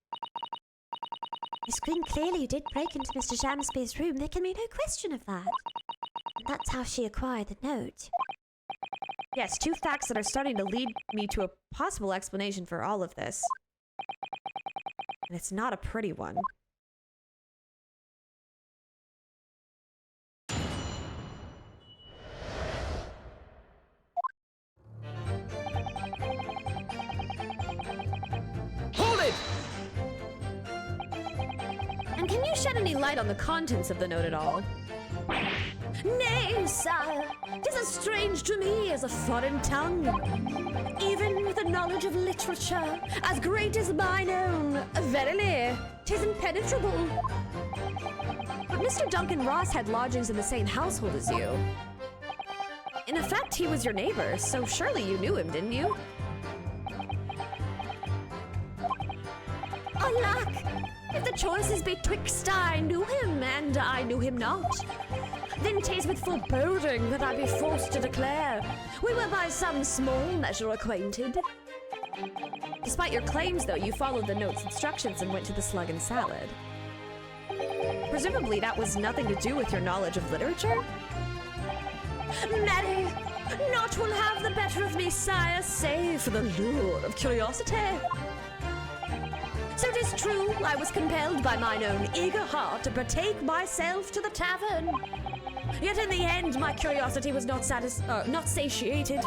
Miss Green clearly did break into Mr. Shamspeare's room. There can be no question of that. And that's how she acquired the note.
Yes, two facts that are starting to lead me to a possible explanation for all of this. And it's not a pretty one.
Hold it!
And can you shed any light on the contents of the note at all?
Nay, sire, 'tis as strange to me as a foreign tongue. Even with a knowledge of literature as great as mine own, verily, 'tis impenetrable.
But Mr. Duncan Ross had lodgings in the same household as you. In effect, he was your neighbor, so surely you knew him, didn't you?
Alack! If the choice is betwixt I knew him and I knew him not, then 'tis with foreboding that I be forced to declare we were by some small measure acquainted.
Despite your claims, though, you followed the note's instructions and went to the Slug and Salad. Presumably that was nothing to do with your knowledge of literature?
Marry, naught will have the better of me, sire, save for the lure of curiosity. So 'tis true, I was compelled by mine own eager heart to partake myself to the tavern. Yet in the end, my curiosity was not satiated.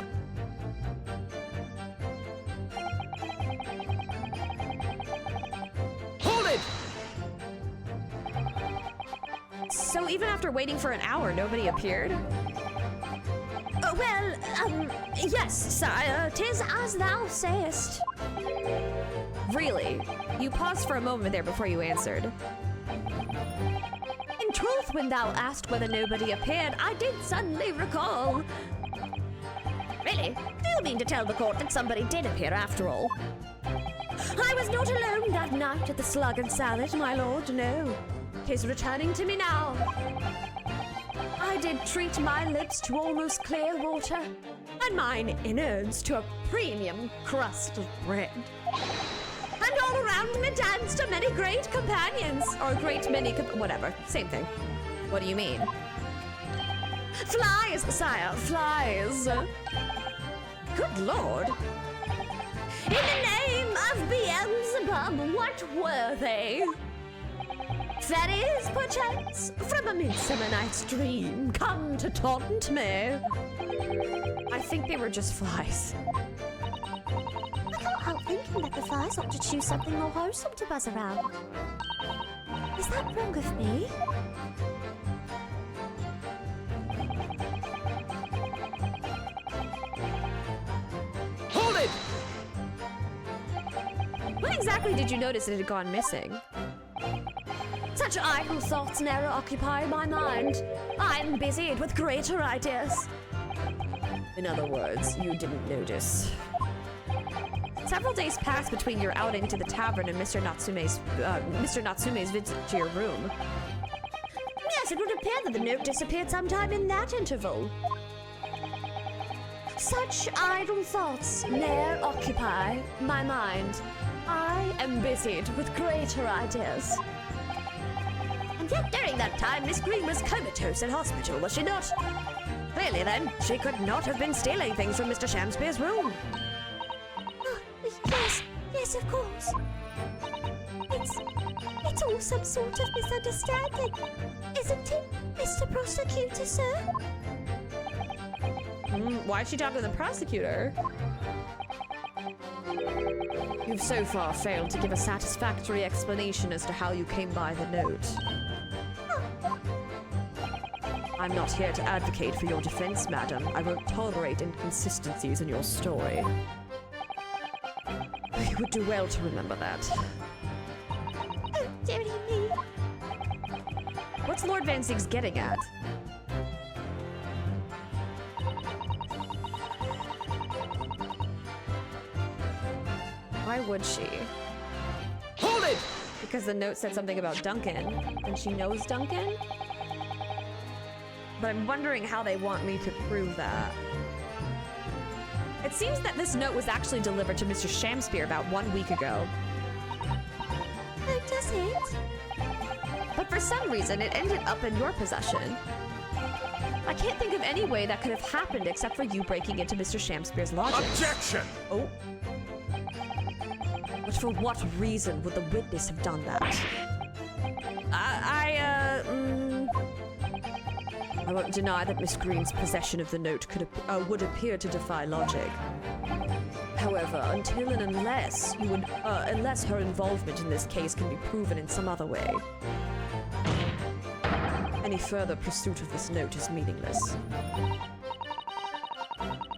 Hold it!
So even after waiting for an hour, nobody appeared?
Well, yes, sire, 'tis as thou sayest.
Really? You paused for a moment there before you answered.
In truth, when thou asked whether nobody appeared, I did suddenly recall. Really? Do you mean to tell the court that somebody did appear after all? I was not alone that night at the Slug and Salad, my lord, no. 'Tis returning to me now. I did treat my lips to almost clear water, and mine innards to a premium crust of bread. And all around me danced a many great companions.
Or a great many, whatever, same thing. What do you mean?
Flies, sire, flies.
Good lord.
In the name of Beelzebub, what were they? Fairies, perchance, from a midsummer night's dream, come to taunt me.
I think they were just flies.
I can't help thinking that the flies ought to choose something more wholesome to buzz around. Is that wrong of me?
Hold it!
When exactly did you notice it had gone missing?
Such idle thoughts ne'er occupy my mind. I'm busied with greater ideas.
In other words, you didn't notice. Several days passed between your outing to the tavern and Mr. Natsume's visit to your room.
Yes, it would appear that the note disappeared sometime in that interval. Such idle thoughts ne'er occupy my mind. I am busied with greater ideas. And yet during that time, Miss Green was comatose in hospital, was she not? Clearly then, she could not have been stealing things from Mr. Shamspeare's room.
Oh, yes, of course. It's all some sort of misunderstanding, isn't it, Mr. Prosecutor, sir?
Why'd she talk to the prosecutor? You've so far failed to give a satisfactory explanation as to how you came by the note. I'm not here to advocate for your defense, madam. I won't tolerate inconsistencies in your story. You would do well to remember that.
Oh, dearie me.
What's Lord Van Zieg's getting at? Why would she?
Hold it!
Because the note said something about Duncan, and she knows Duncan? But I'm wondering how they want me to prove that. It seems that this note was actually delivered to Mr. Shamspeare about 1 week ago.
Oh, does it?
But for some reason, it ended up in your possession. I can't think of any way that could have happened except for you breaking into Mr. Shamspeare's lodging.
Objection!
Oh. But for what reason would the witness have done that? I won't deny that Miss Green's possession of the note would appear to defy logic. However, until and unless her involvement in this case can be proven in some other way, any further pursuit of this note is meaningless.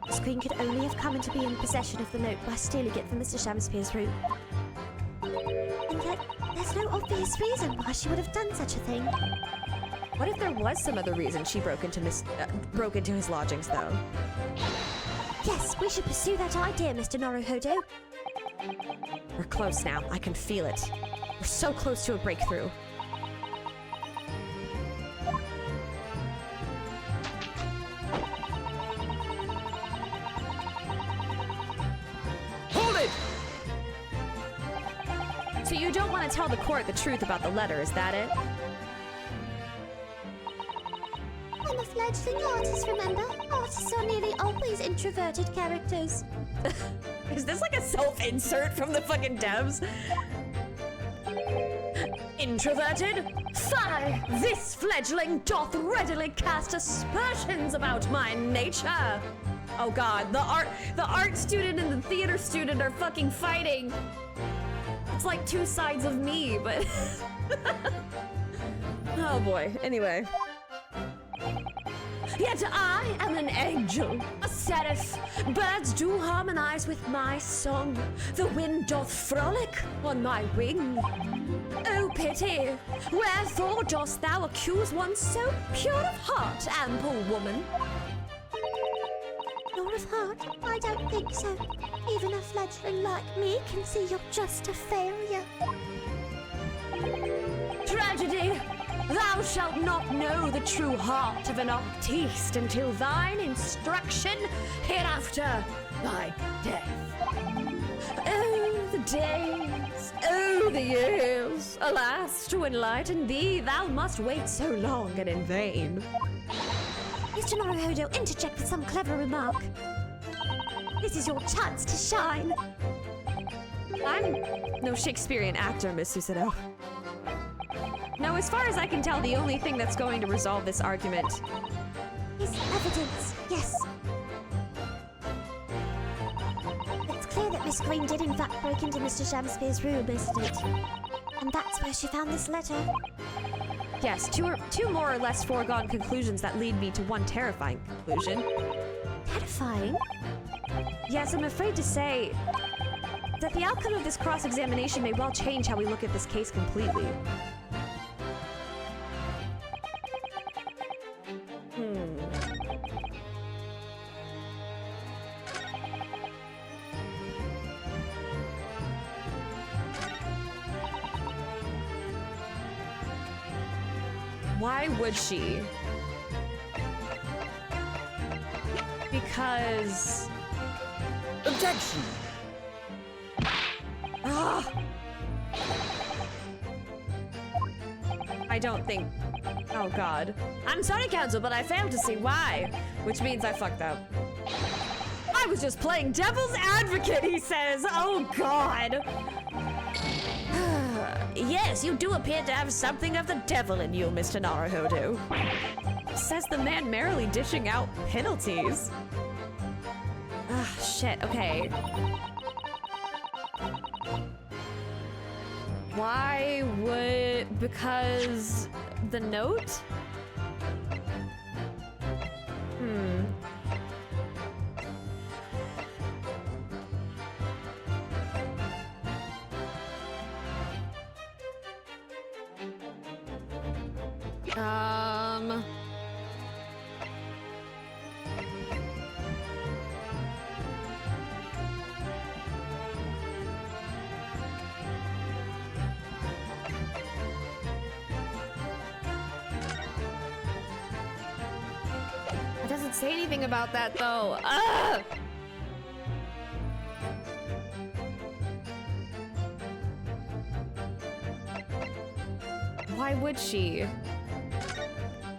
Miss Green could only have come into being in possession of the note by stealing it from Mr. Shamspeare's room. And yet, there's no obvious reason why she would have done such a thing.
What if there was some other reason she broke into his lodgings, though?
Yes, we should pursue that idea, Mr. Naruhodo.
We're close now. I can feel it. We're so close to a breakthrough.
Hold it!
So you don't want to tell the court the truth about the letter, is that it?
I'm a fledgling artist, remember? Artists are nearly always introverted characters.
Is this like a self-insert from the fucking devs? Introverted? Fie! This fledgling doth readily cast aspersions about my nature. Oh god, the art student and the theater student are fucking fighting. It's like two sides of me, but oh boy. Anyway. Yet I am an angel, a seraph. Birds do harmonize with my song. The wind doth frolic on my wing. Oh pity, wherefore dost thou accuse one so pure of heart, ample woman?
Pure of heart? I don't think so. Even a fledgling like me can see you're just a failure.
Tragedy! Thou shalt not know the true heart of an artiste until thine instruction hereafter by death. Oh, the days, oh, the years. Alas, to enlighten thee, thou must wait so long and in vain.
Mr. Naruhodo, interject with some clever remark. This is your chance to shine.
I'm no Shakespearean actor, Miss Susanoo. No, as far as I can tell, the only thing that's going to resolve this argument
is evidence, yes. It's clear that Miss Green did in fact break into Mr. Shamspeare's room, isn't it? And that's where she found this letter.
Yes, two more or less foregone conclusions that lead me to one terrifying conclusion.
Terrifying?
Yes, I'm afraid to say that the outcome of this cross-examination may well change how we look at this case completely. Why would she? Because...
Objection!
Ah! I don't think... Oh god. I'm sorry, counsel, but I failed to see why. Which means I fucked up. I was just playing devil's advocate, he says! Oh god! Yes, you do appear to have something of the devil in you, Mr. Naruhodo. Says the man merrily dishing out penalties. Ah, shit, okay. Why would... Because... the note? It doesn't say anything about that, though. Ugh! Why would she?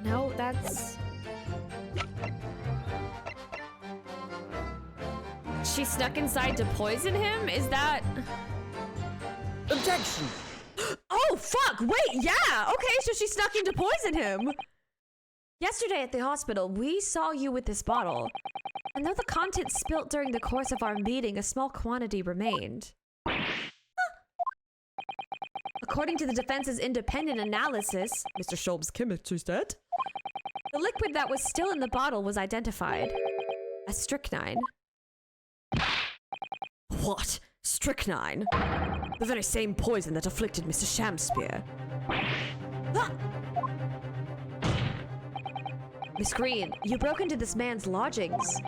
No, that's... She snuck inside to poison him? Is that...
Objection!
Oh, fuck! Wait, yeah! Okay, so she snuck in to poison him! Yesterday at the hospital, we saw you with this bottle. And though the contents spilt during the course of our meeting, a small quantity remained. According to the defense's independent analysis, Mr. Schulb's chemistry said, the liquid that was still in the bottle was identified as strychnine. What? Strychnine? The very same poison that afflicted Mr. Shamspeare. Ah! Miss Green, you broke into this man's lodgings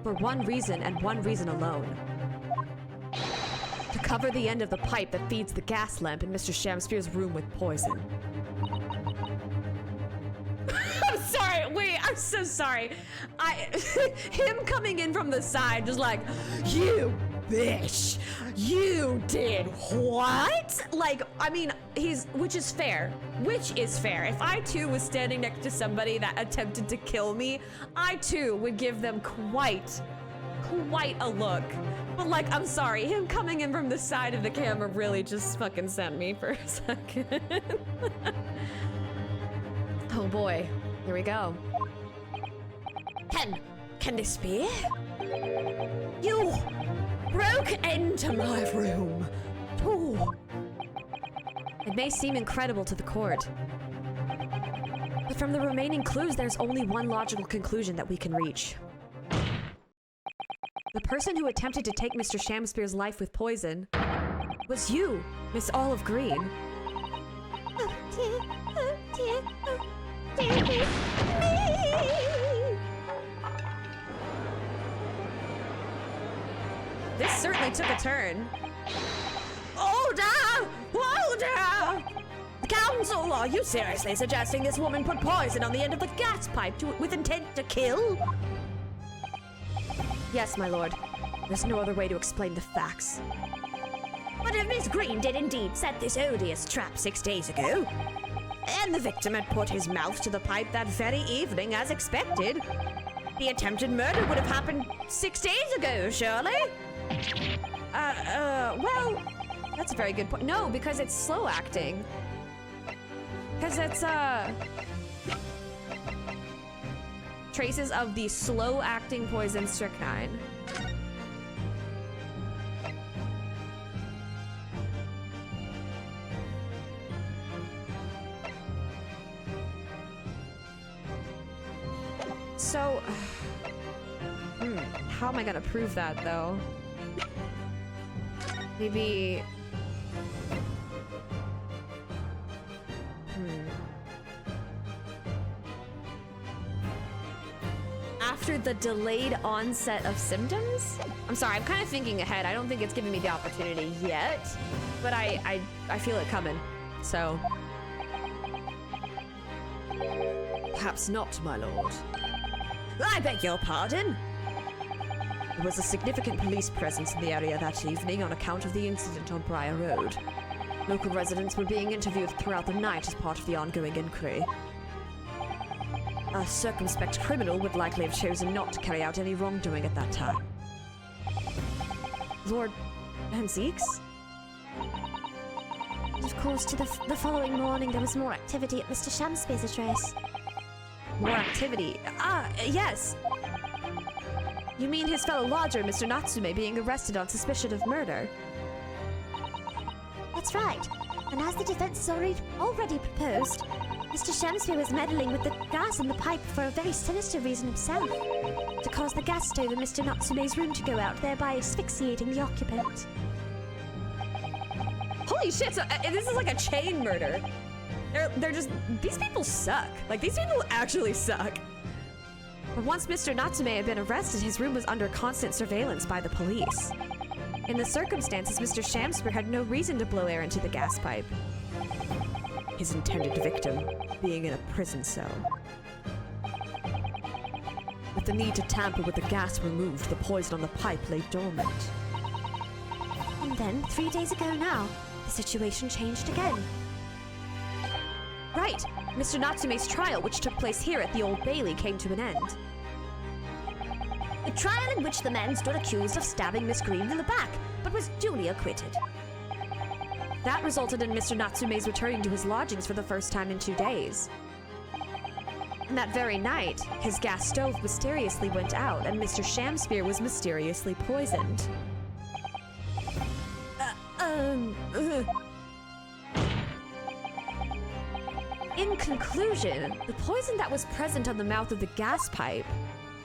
for one reason and one reason alone. To cover the end of the pipe that feeds the gas lamp in Mr. Shamspeare's room with poison. I'm sorry, wait, I'm so sorry. Him coming in from the side just like, you bitch, you did what? Like, I mean, which is fair. If I too was standing next to somebody that attempted to kill me, I too would give them quite a look. But like, I'm sorry, him coming in from the side of the camera really just fucking sent me for a second. Oh boy, here we go. Can this be? You broke into my room. Ooh. It may seem incredible to the court, but from the remaining clues, there's only one logical conclusion that we can reach. The person who attempted to take Mr. Shamspeare's life with poison was you, Miss Olive Green.
Oh dear, me!
This certainly took a turn. Order! Counsel, are you seriously suggesting this woman put poison on the end of the gas pipe with intent to kill? Yes, my lord. There's no other way to explain the facts.
But if Miss Green did indeed set this odious trap 6 days ago, and the victim had put his mouth to the pipe that very evening as expected, the attempted murder would have happened 6 days ago, surely?
Well, that's a very good point. No, because it's slow acting. Because it's, traces of the slow acting poison strychnine. So, how am I gonna prove that though? Maybe... After the delayed onset of symptoms? I'm sorry, I'm kind of thinking ahead. I don't think it's giving me the opportunity yet, but I feel it coming, so... Perhaps not, my lord.
I beg your pardon?
There was a significant police presence in the area that evening on account of the incident on Briar Road. Local residents were being interviewed throughout the night as part of the ongoing inquiry. A circumspect criminal would likely have chosen not to carry out any wrongdoing at that time. Lord Bensound?
Of course, the following morning there was more activity at Mr. Shamspeare's address.
More activity? Yes! You mean his fellow lodger, Mr. Natsume, being arrested on suspicion of murder?
That's right. And as the defense has already proposed, Mr. Shamspeare was meddling with the gas in the pipe for a very sinister reason himself. To cause the gas stove in Mr. Natsume's room to go out, thereby asphyxiating the occupant.
Holy shit, so this is like a chain murder. They're just, these people suck. Like, these people actually suck. But once Mr. Natsume had been arrested, his room was under constant surveillance by the police. In the circumstances, Mr. Shamspeare had no reason to blow air into the gas pipe. His intended victim being in a prison cell. With the need to tamper with the gas removed, the poison on the pipe lay dormant.
And then, 3 days ago now, the situation changed again.
Right. Mr. Natsume's trial, which took place here at the Old Bailey, came to an end.
A trial in which the man stood accused of stabbing Miss Green in the back, but was duly acquitted.
That resulted in Mr. Natsume's returning to his lodgings for the first time in 2 days. And that very night, his gas stove mysteriously went out and Mr. Shamspear was mysteriously poisoned. In conclusion, the poison that was present on the mouth of the gas pipe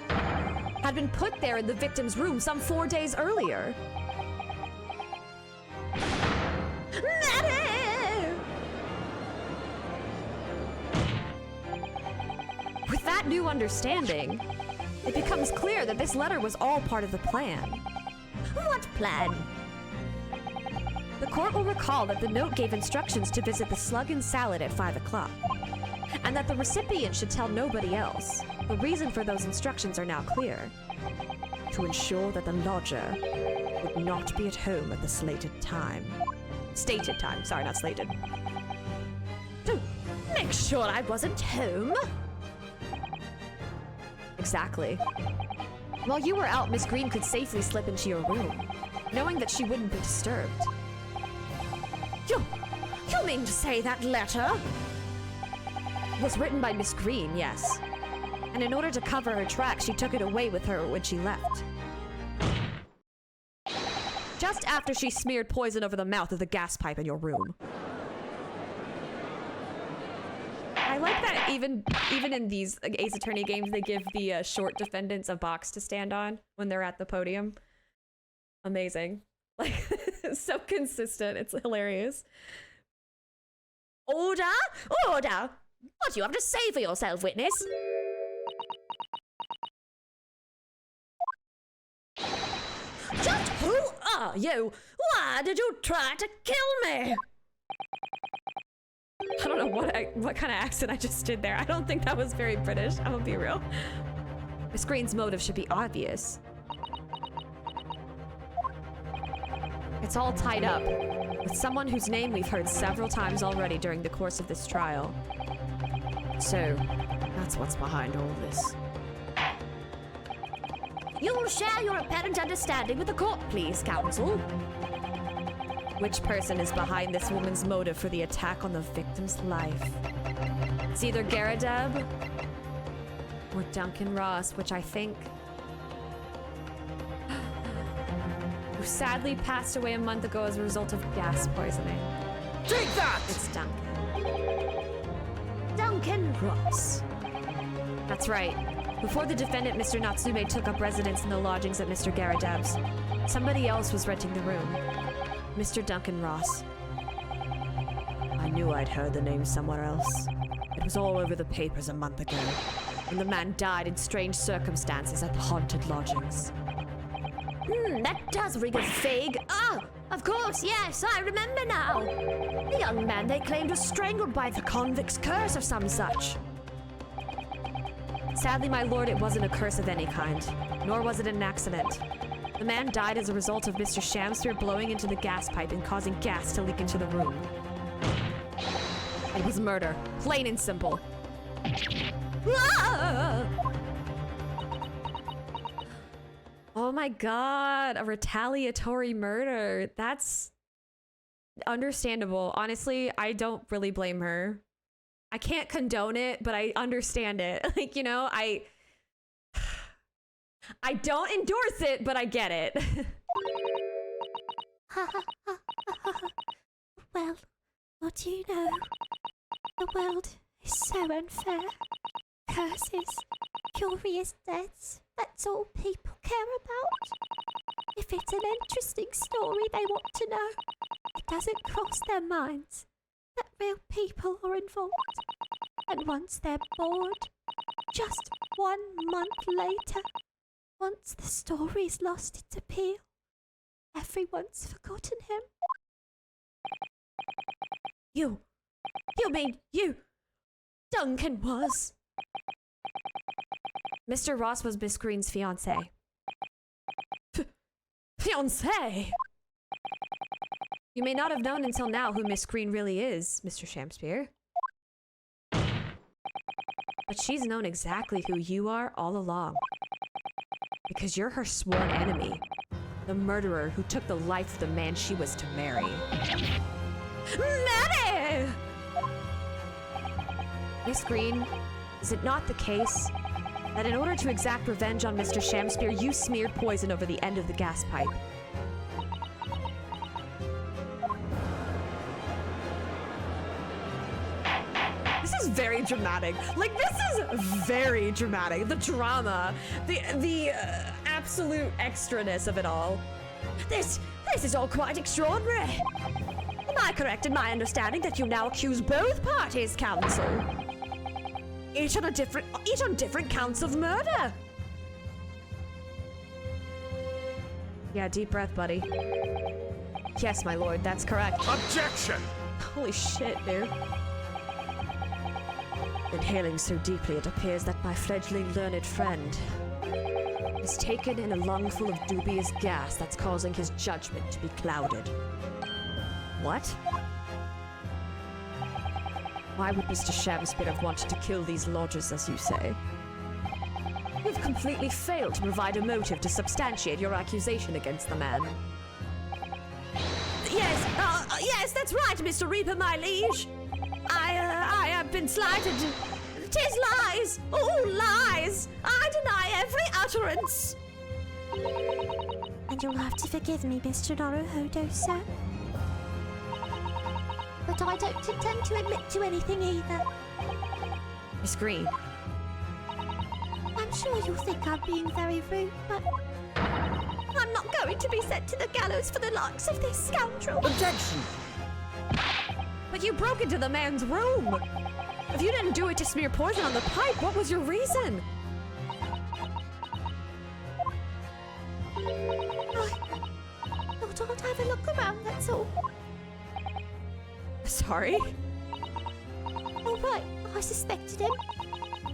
had been put there in the victim's room some 4 days earlier. With that new understanding, it becomes clear that this letter was all part of the plan.
What plan?
The court will recall that the note gave instructions to visit the Slug and Salad at 5 o'clock, and that the recipient should tell nobody else. The reason for those instructions are now clear. To ensure that the lodger would not be at home at the slated time. Stated time, sorry, not slated.
To make sure I wasn't home?
Exactly. While you were out, Miss Green could safely slip into your room, knowing that she wouldn't be disturbed.
You mean to say that letter
Was written by Miss Green, yes. And in order to cover her tracks, she took it away with her when she left. Just after she smeared poison over the mouth of the gas pipe in your room. I like that even in these Ace Attorney games, they give the short defendants a box to stand on when they're at the podium. Amazing. Like, so consistent. It's hilarious.
Order! Order! What do you have to say for yourself, witness? Just who are you? Why did you try to kill me?
I don't know what kind of accent I just did there. I don't think that was very British. I'm gonna be real. Miss Green's motive should be obvious. It's all tied up with someone whose name we've heard several times already during the course of this trial. So, that's what's behind all this.
You'll share your apparent understanding with the court, please, counsel.
Which person is behind this woman's motive for the attack on the victim's life? It's either Garadeb or Duncan Ross, which I think... who sadly passed away a month ago as a result of gas poisoning.
Take that!
It's Duncan.
Duncan Ross.
That's right. Before the defendant, Mr. Natsume, took up residence in the lodgings at Mr. Garadeb's, somebody else was renting the room. Mr. Duncan Ross. I knew I'd heard the name somewhere else. It was all over the papers a month ago, when the man died in strange circumstances at the haunted lodgings.
That does ring a vague... Oh, of course, yes, I remember now. The young man they claimed was strangled by the convict's curse or some such.
Sadly, my lord, it wasn't a curse of any kind, nor was it an accident. The man died as a result of Mr. Shamspear blowing into the gas pipe and causing gas to leak into the room. It was murder, plain and simple.
Ah!
Oh my god, a retaliatory murder. That's understandable. Honestly, I don't really blame her. I can't condone it, but I understand it. Like, you know, I don't endorse it, but I get it.
Well, what do you know? The world is so unfair. Curses, curious deaths, that's all people care about. If it's an interesting story they want to know, it doesn't cross their minds that real people are involved. And once they're bored, just 1 month later, once the story's lost its appeal, everyone's forgotten him.
You mean you? Duncan was?
Mr. Ross was Miss Green's fiancé.
Fiancé?
You may not have known until now who Miss Green really is, Mr. Shamspear. But she's known exactly who you are all along. Because you're her sworn enemy. The murderer who took the life of the man she was to marry.
Mary!
Miss Green, is it not the case that in order to exact revenge on Mr. Shamspear, you smeared poison over the end of the gas pipe? This is very dramatic. Like, this is very dramatic. The drama, the absolute extraness of it all.
This is all quite extraordinary. Am I correct in my understanding that you now accuse both parties, counsel? Each on different counts of murder.
Yeah, deep breath, buddy. Yes, my lord, that's correct.
Objection!
Holy shit, dude. Inhaling so deeply, it appears that my fledgling learned friend is taken in a lungful of dubious gas that's causing his judgment to be clouded. What? Why would Mr. Shamspear have wanted to kill these lodgers, as you say? You've completely failed to provide a motive to substantiate your accusation against the man.
Yes, that's right, Mr. Reaper, my liege. I have been slighted. 'Tis lies, all lies. I deny every utterance.
And you'll have to forgive me, Mr. Naruhodo, sir. But I don't intend to admit to anything either.
Miss Green,
I'm sure you'll think I'm being very rude, but I'm not going to be sent to the gallows for the likes of this scoundrel.
Objection!
but you broke into the man's room! If you didn't do it to smear poison on the pipe, what was your reason?
I thought I'd have a look around, that's all.
Sorry?
All right, I suspected him.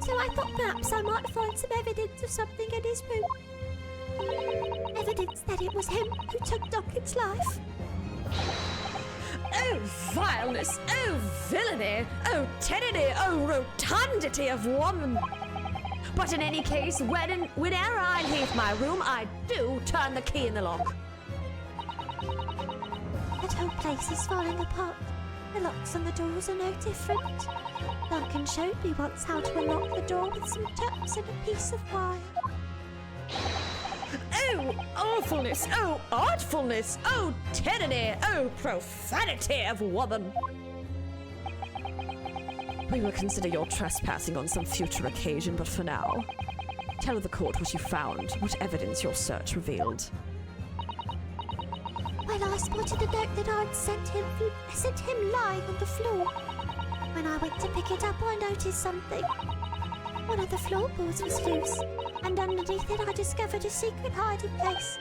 So I thought perhaps I might find some evidence of something in his room. Evidence that it was him who took Duncan's life.
Oh, vileness! Oh, villainy! Oh, tyranny! Oh, rotundity of woman! But in any case, whenever I leave my room, I do turn the key in the lock.
That whole place is falling apart. The locks on the doors are no different. Duncan showed me once how to unlock the door with some taps and a piece of wire.
Oh, awfulness! Oh, artfulness! Oh, tyranny! Oh, profanity of woman!
We will consider your trespassing on some future occasion, but for now, tell the court what you found, what evidence your search revealed.
Well, I spotted a note that I'd sent him lying on the floor. When I went to pick it up, I noticed something. One of the floorboards was loose, and underneath it I discovered a secret hiding place.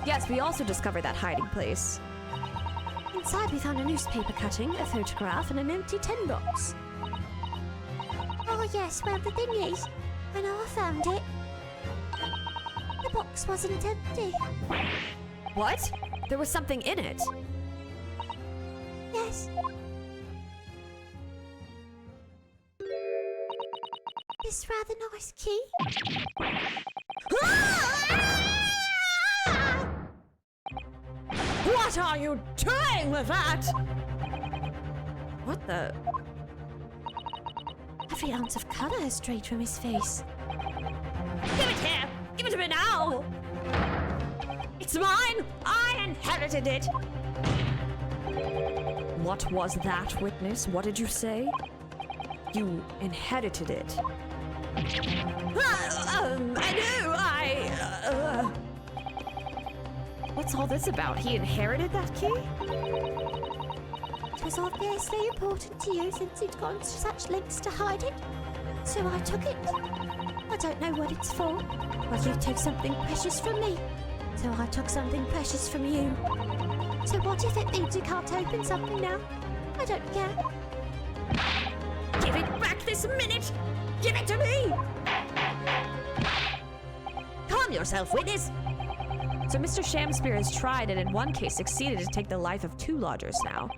Yes, we also discovered that hiding place.
Inside we found a newspaper cutting, a photograph, and an empty tin box.
Oh yes, well the thing is, when I found it, the box wasn't empty.
What? There was something in it.
Yes. This rather nice key.
What are you doing with that?
What the?
Every ounce of colour has strayed from his face. Give it here! Give it to me now! It's mine! I inherited it!
What was that, witness? What did you say? You inherited it. What's all this about? He inherited that key?
It was obviously important to you since you'd gone to such lengths to hide it. So I took it. I don't know what it's for, but you took something precious from me. So I took something precious from you. So what if it means you can't open something now? I don't care.
Give it back this minute! Give it to me! Calm yourself, witness!
So Mr. Shamspear has tried and in one case succeeded to take the life of 2 lodgers now.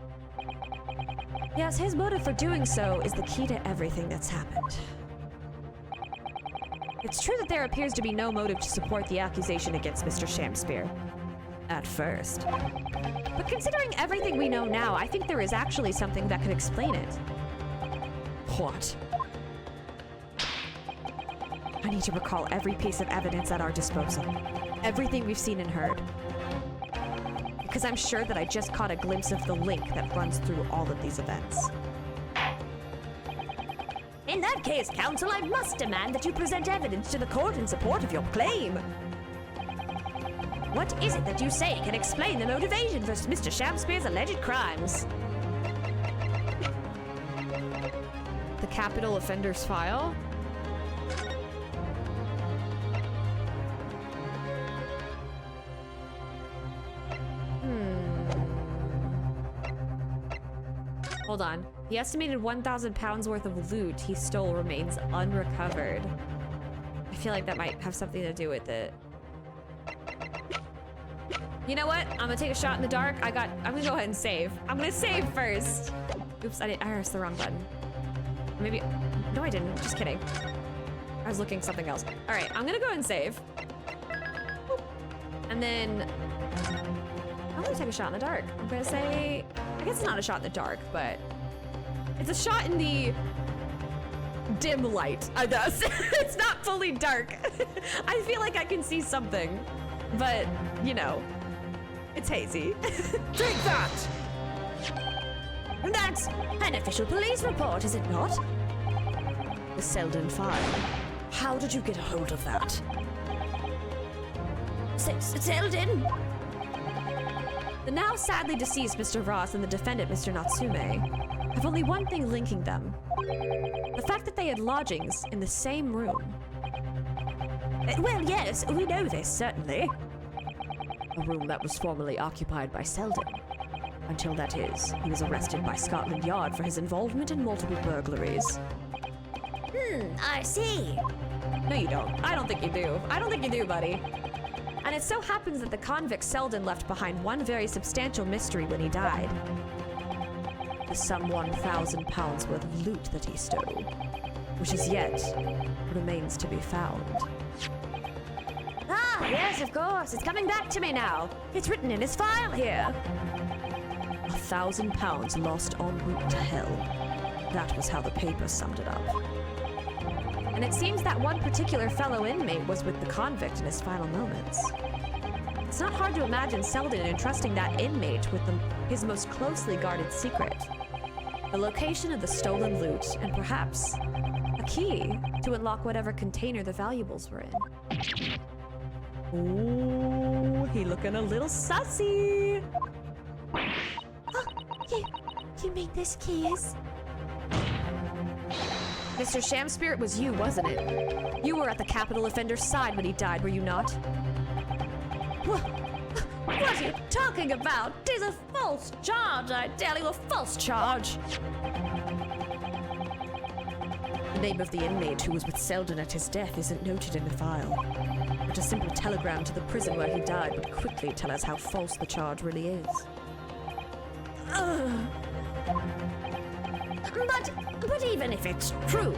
Yes, his motive for doing so is the key to everything that's happened. It's true that there appears to be no motive to support the accusation against Mr. Shamspear. At first. But considering everything we know now, I think there is actually something that could explain it. What? I need to recall every piece of evidence at our disposal. Everything we've seen and heard. Because I'm sure that I just caught a glimpse of the link that runs through all of these events.
In that case, counsel, I must demand that you present evidence to the court in support of your claim. What is it that you say can explain the motivation for Mr. Shamspear's alleged crimes?
The capital offender's file? Hold on. The estimated 1,000 pounds worth of loot he stole remains unrecovered. I feel like that might have something to do with it. You know what? I'm gonna take a shot in the dark. I'm gonna go ahead and save. I'm gonna save first. Oops, I pressed the wrong button. Maybe, no I didn't, just kidding. I was looking something else. All right, I'm gonna go ahead and save. Boop. And then, I'm gonna take a shot in the dark. I'm gonna say, I guess it's not a shot in the dark, but it's a shot in the dim light, I guess. It's not fully dark. I feel like I can see something, but you know, it's hazy.
Take that!
That's an official police report, is it not?
The Selden file. How did you get a hold of that?
Selden?
The now sadly deceased Mr. Ross and the defendant Mr. Natsume have only one thing linking them. The fact that they had lodgings in the same room.
Well, yes, we know this, certainly.
A room that was formerly occupied by Selden. Until, that is, he was arrested by Scotland Yard for his involvement in multiple burglaries.
I see.
No, you don't. I don't think you do. I don't think you do, buddy. And it so happens that the convict Selden left behind one very substantial mystery when he died. The some 1,000 pounds worth of loot that he stole, which as yet remains to be found.
Ah, yes, of course. It's coming back to me now. It's written in his file here.
1,000 pounds lost en route to hell. That was how the paper summed it up. And it seems that one particular fellow inmate was with the convict in his final moments. It's not hard to imagine Selden entrusting that inmate with his most closely guarded secret. The location of the stolen loot, and perhaps a key to unlock whatever container the valuables were in. Ooh, he looking a little sussy.
You mean this key is?
Mr. Shamspear, it was you, wasn't it? You were at the capital offender's side when he died, were you not?
What are you talking about? 'Tis a false charge, I tell you, a false charge.
The name of the inmate who was with Selden at his death isn't noted in the file. But a simple telegram to the prison where he died would quickly tell us how false the charge really is.
But even if it's true,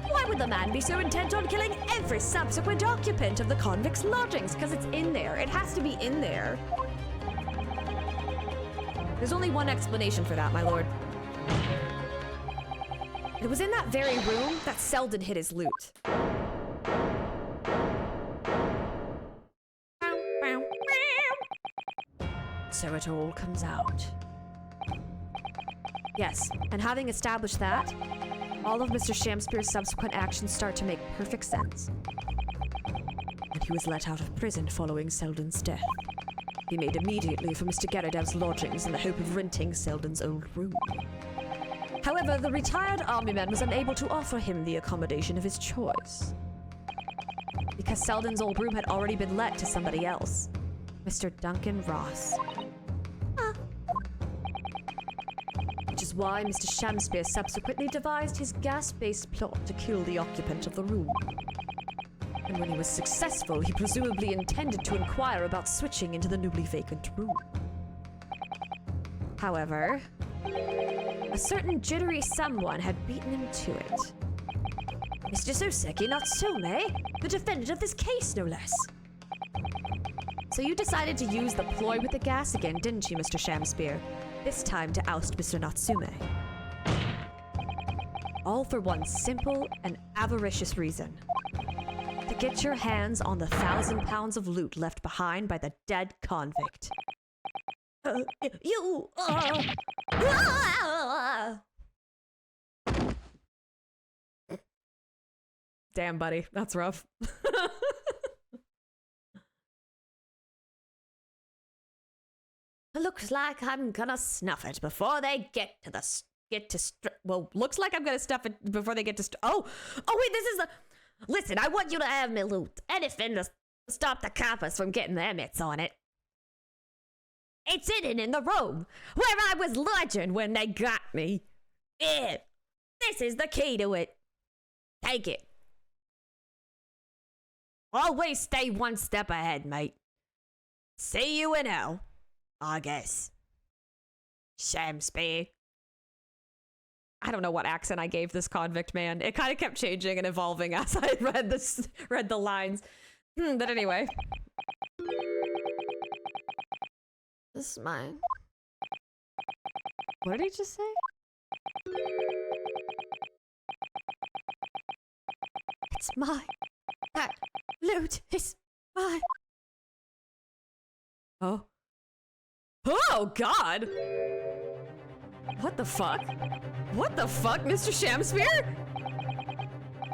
why would the man be so intent on killing every subsequent occupant of the convict's lodgings?
Because it's in there. It has to be in there. There's only one explanation for that, my lord. It was in that very room that Selden hid his loot. So it all comes out. Yes, and having established that, all of Mr. Shamspear's subsequent actions start to make perfect sense. And he was let out of prison following Selden's death. He made immediately for Mr. Garadev's lodgings in the hope of renting Selden's old room. However, the retired army man was unable to offer him the accommodation of his choice. Because Selden's old room had already been let to somebody else, Mr. Duncan Ross. Which is why Mr. Shamspear subsequently devised his gas-based plot to kill the occupant of the room. And when he was successful, he presumably intended to inquire about switching into the newly vacant room. However, A certain jittery someone had beaten him to it. Mr. Soseki Natsume, the defendant of this case, no less. So you decided to use the ploy with the gas again, didn't you, Mr. Shamspear? This time to oust Mr. Natsume. All for one simple and avaricious reason. To get your hands on the 1,000 pounds of loot left behind by the dead convict. Damn, buddy, that's rough. Looks like I'm gonna snuff it before they get to well, looks like I'm gonna stuff it before they get to oh wait, this is the listen, I want you to have me loot anything to stop the coppers from getting their mitts on it. It's hidden in the room where I was lodging when they got me. Yeah, this is the key to it. Take it. Always stay one step ahead, mate. See you in hell, I guess. Shamspear. I don't know what accent I gave this convict man. It kind of kept changing and evolving as I read the lines. But anyway. This is mine. What did he just say? It's mine. That loot is mine. Oh. Oh, God! What the fuck? What the fuck, Mr. Shamspear?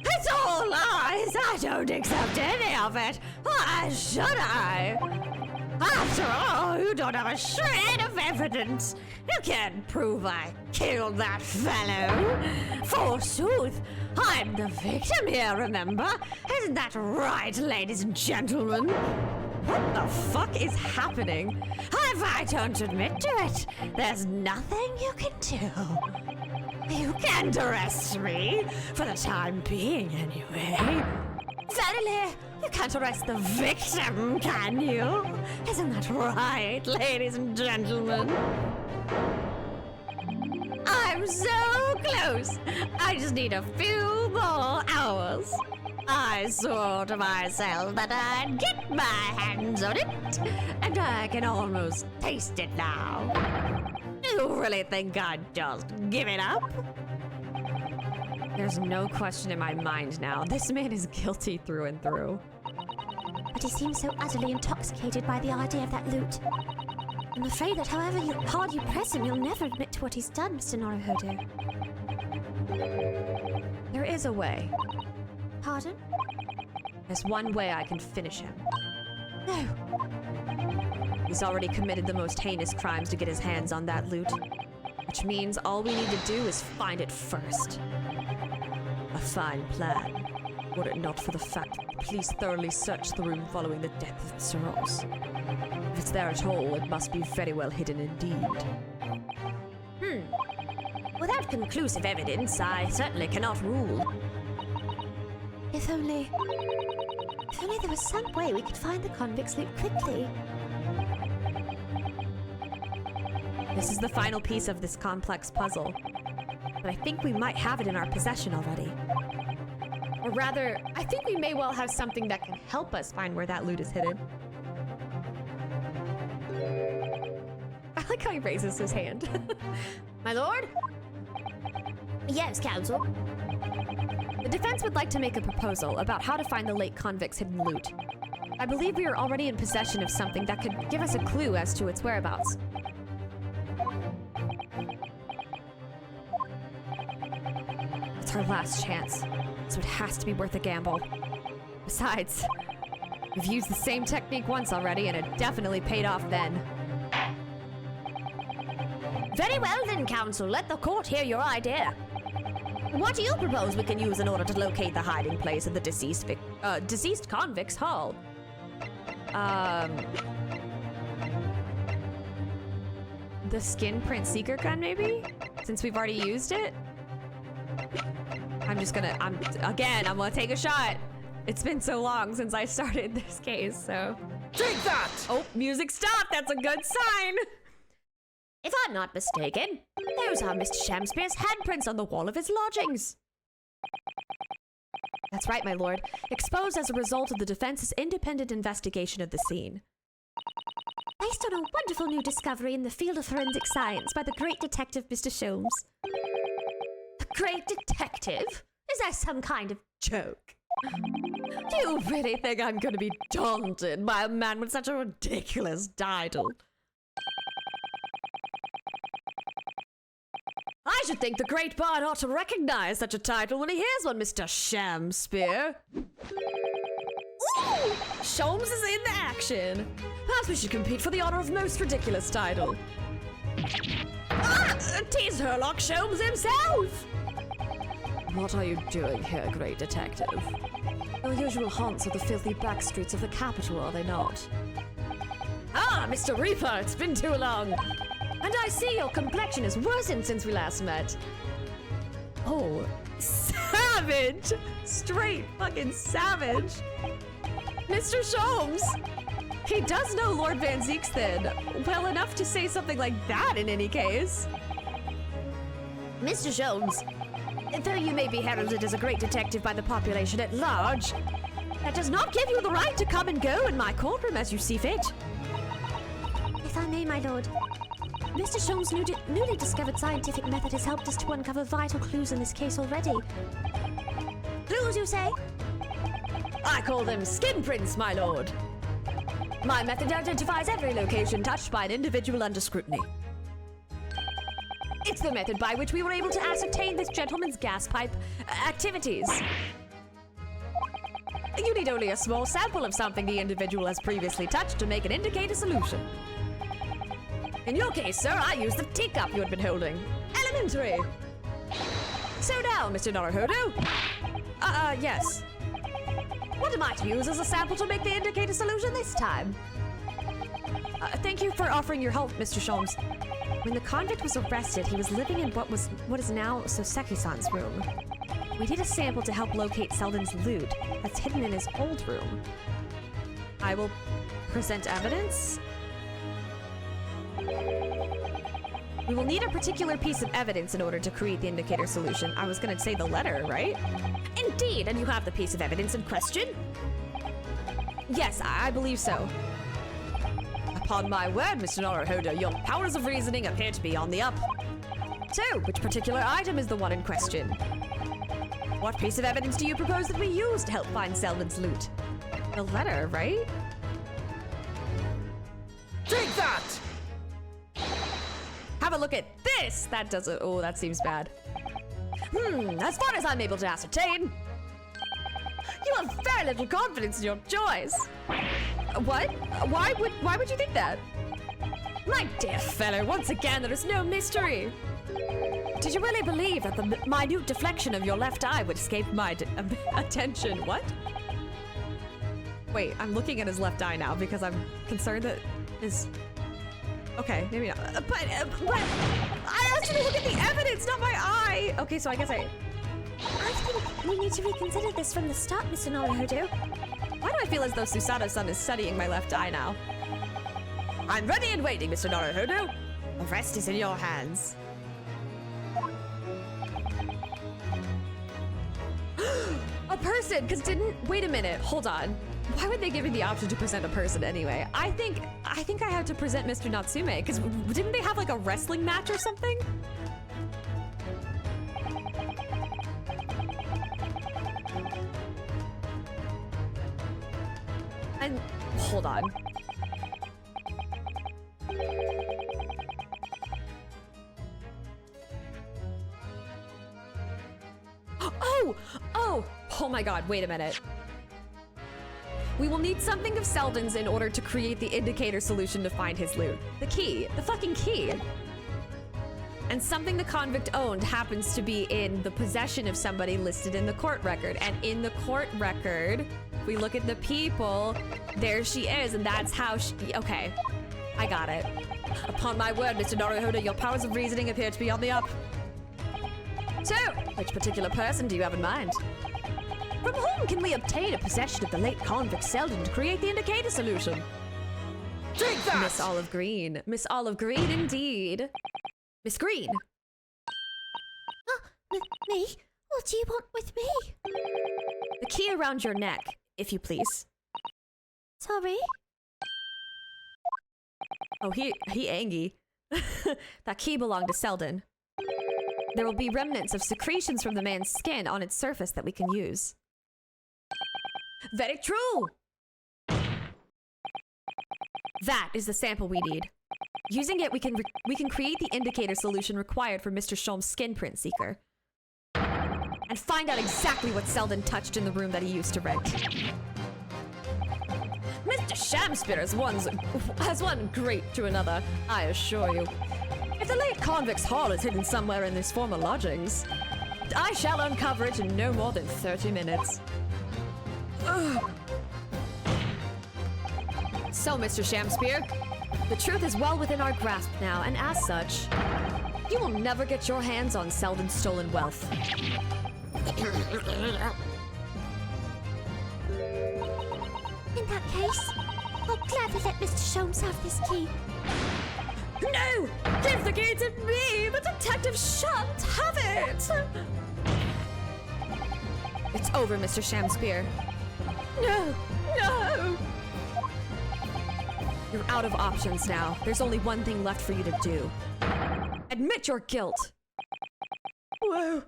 It's all lies! I don't accept any of it! Why should I? After all, you don't have a shred of evidence. You can't prove I killed that fellow. Forsooth, I'm the victim here, remember? Isn't that right, ladies and gentlemen? What the fuck is happening? If I don't admit to it, there's nothing you can do. You can't arrest me, for the time being anyway. Verily, you can't arrest the victim, can you? Isn't that right, ladies and gentlemen? I'm so close. I just need a few more hours. I swore to myself that I'd get my hands on it, and I can almost taste it now. You really think I'd just give it up? There's no question in my mind now. This man is guilty through and through.
But he seems so utterly intoxicated by the idea of that loot. I'm afraid that however hard you press him, he'll never admit to what he's done, Mr. Naruhodo.
There is a way.
Pardon?
There's one way I can finish him.
No.
He's already committed the most heinous crimes to get his hands on that loot. Which means all we need to do is find it first. A fine plan. Were it not for the fact that the police thoroughly searched the room following the death of Sir Ross. If it's there at all, it must be very well hidden indeed.
Without conclusive evidence, I certainly cannot rule. If only there was some way we could find the convict's loot quickly.
This is the final piece of this complex puzzle. But I think we might have it in our possession already. Or rather, I think we may well have something that can help us find where that loot is hidden. I like how he raises his hand. My lord?
Yes, counsel.
The defense would like to make a proposal about how to find the late convict's hidden loot. I believe we are already in possession of something that could give us a clue as to its whereabouts. It's our last chance, so it has to be worth a gamble. Besides, we've used the same technique once already, and it definitely paid off then.
Very well then, counsel. Let the court hear your idea. What do you propose we can use in order to locate the hiding place of the deceased convict's hull?
The skin print seeker gun, maybe? Since we've already used it? I'm gonna take a shot. It's been so long since I started this case, so.
Take that!
Oh, music stopped. That's a good sign. If I'm not mistaken, those are Mr. Shamspeare's handprints on the wall of his lodgings. That's right, my lord. Exposed as a result of the defense's independent investigation of the scene.
Based on a wonderful new discovery in the field of forensic science by the great detective Mr. Sholmes.
The great detective? Is that some kind of joke? Do you really think I'm going to be daunted by a man with such a ridiculous title? I should think the great bard ought to recognize such a title when he hears one, Mr. Shamspeare. Ooh! Sholmes is in action. Perhaps we should compete for the honor of most ridiculous title. Tis Herlock Sholmes himself! What are you doing here, great detective? Your usual haunts are the filthy back streets of the capital, are they not? Ah, Mr. Reaper, it's been too long. And I see your complexion has worsened since we last met. Oh, savage! Straight fucking savage. Mr. Sholmes! He does know Lord Van Zeek's then. Well enough to say something like that in any case. Mr. Sholmes, though you may be heralded as a great detective by the population at large, that does not give you the right to come and go in my courtroom as you see fit.
If I may, my lord. Mr. Sholmes' newly discovered scientific method has helped us to uncover vital clues in this case already. Clues, you say?
I call them skin prints, my lord. My method identifies every location touched by an individual under scrutiny. It's the method by which we were able to ascertain this gentleman's gas pipe activities. You need only a small sample of something the individual has previously touched to make an indicator solution. In your case, sir, I used the teacup you had been holding. Elementary! So now, Mr. Naruhodo. Yes. What am I to use as a sample to make the indicator solution this time? Thank you for offering your help, Mr. Sholmes. When the convict was arrested, he was living in what is now Soseki-san's room. We need a sample to help locate Selden's loot that's hidden in his old room. I will present evidence. We will need a particular piece of evidence in order to create the indicator solution. I was going to say the letter, right? Indeed, and you have the piece of evidence in question? Yes, I believe so. Upon my word, Mr. Naruhodo, your powers of reasoning appear to be on the up. So, which particular item is the one in question? What piece of evidence do you propose that we use to help find Selden's loot? The letter, right?
Take that!
Have a look at this! That doesn't... Oh, that seems bad. As far as I'm able to ascertain, you have very little confidence in your choice. What? Why would you think that? My dear fellow, once again, there is no mystery. Did you really believe that the minute deflection of your left eye would escape my attention? What? Wait, I'm looking at his left eye now because I'm concerned that his... Okay, maybe not. But I asked you to look at the evidence, not my eye! Okay, so I guess
I think we need to reconsider this from the start, Mr. Naruhodo.
Why do I feel as though Susato-san is studying my left eye now? I'm ready and waiting, Mr. Naruhodo. The rest is in your hands. A person, because wait a minute, hold on. Why would they give me the option to present a person anyway? I think I have to present Mr. Natsume, because didn't they have like a wrestling match or something? And hold on. Oh my god, wait a minute. We will need something of Selden's in order to create the indicator solution to find his loot. The key. The fucking key. And something the convict owned happens to be in the possession of somebody listed in the court record. And in the court record, if we look at the people, there she is, and that's how she... Okay, I got it. Upon my word, Mr. Naruhodo, your powers of reasoning appear to be on the up. So, which particular person do you have in mind? From whom can we obtain a possession of the late convict Selden to create the indicator solution?
Take that!
Miss Olive Green. Miss Olive Green, indeed. Miss Green.
Me? What do you want with me?
The key around your neck, if you please.
Sorry?
Oh, he angry. That key belonged to Selden. There will be remnants of secretions from the man's skin on its surface that we can use. Very true! That is the sample we need. Using it, we can create the indicator solution required for Mr. Sholm's skin print seeker. And find out exactly what Selden touched in the room that he used to rent. Mr. Shamspit has one great to another, I assure you. If the late convict's hall is hidden somewhere in this former lodgings, I shall uncover it in no more than 30 minutes. Ugh. So, Mr. Shamspear, the truth is well within our grasp now, and as such, you will never get your hands on Selden's stolen wealth.
In that case, I'll gladly let Mr. Sholmes have this key.
No! Give the key to me! The detective shan't have it! It's over, Mr. Shamspear. No! No! You're out of options now. There's only one thing left for you to do. Admit your guilt. Whoa.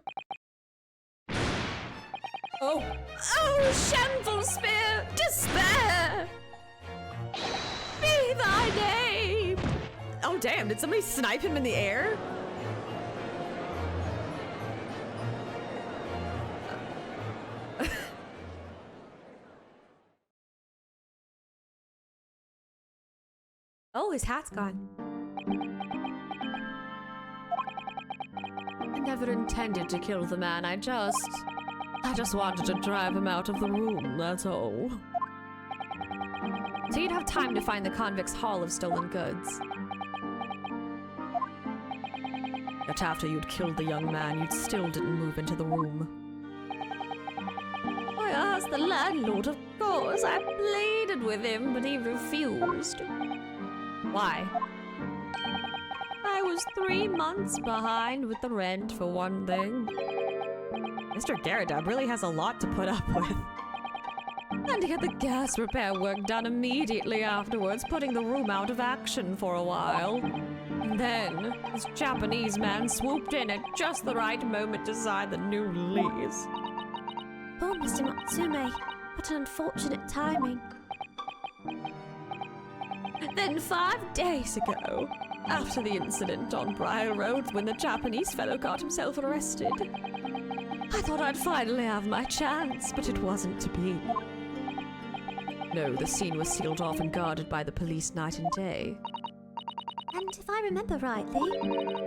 Oh. Oh, shameful spear! Despair! Be thy name! Oh, damn, did somebody snipe him in the air? Oh, his hat's gone. I never intended to kill the man. I just wanted to drive him out of the room, that's all. So you'd have time to find the convict's haul of stolen goods. Yet after you'd killed the young man, you still didn't move into the room. I asked the landlord, of course. I pleaded with him, but he refused. Why? I was 3 months behind with the rent, for one thing. Mr. Garridab really has a lot to put up with. And he had the gas repair work done immediately afterwards, putting the room out of action for a while. And then, this Japanese man swooped in at just the right moment to sign the new lease.
Poor Mr. Natsume. What an unfortunate timing.
Then 5 days ago, after the incident on Briar Road when the Japanese fellow got himself arrested, I thought I'd finally have my chance, but it wasn't to be. No, the scene was sealed off and guarded by the police night and day.
And if I remember rightly,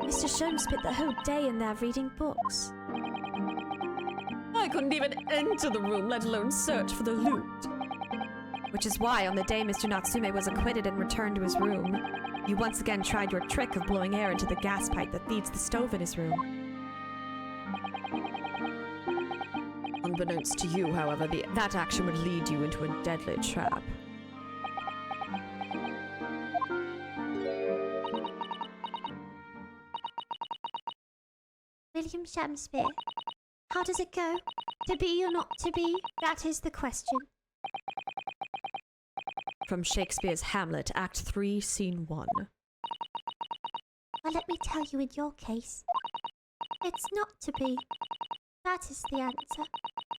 Mr. Sholmes spent the whole day in there reading books.
I couldn't even enter the room, let alone search for the loot. Which is why, on the day Mr. Natsume was acquitted and returned to his room, you once again tried your trick of blowing air into the gas pipe that feeds the stove in his room. Unbeknownst to you, however, that action would lead you into a deadly trap.
William Shamspear, how does it go? To be or not to be? That is the question.
From Shakespeare's Hamlet, Act 3, Scene 1.
Well, let me tell you in your case. It's not to be. That is the answer.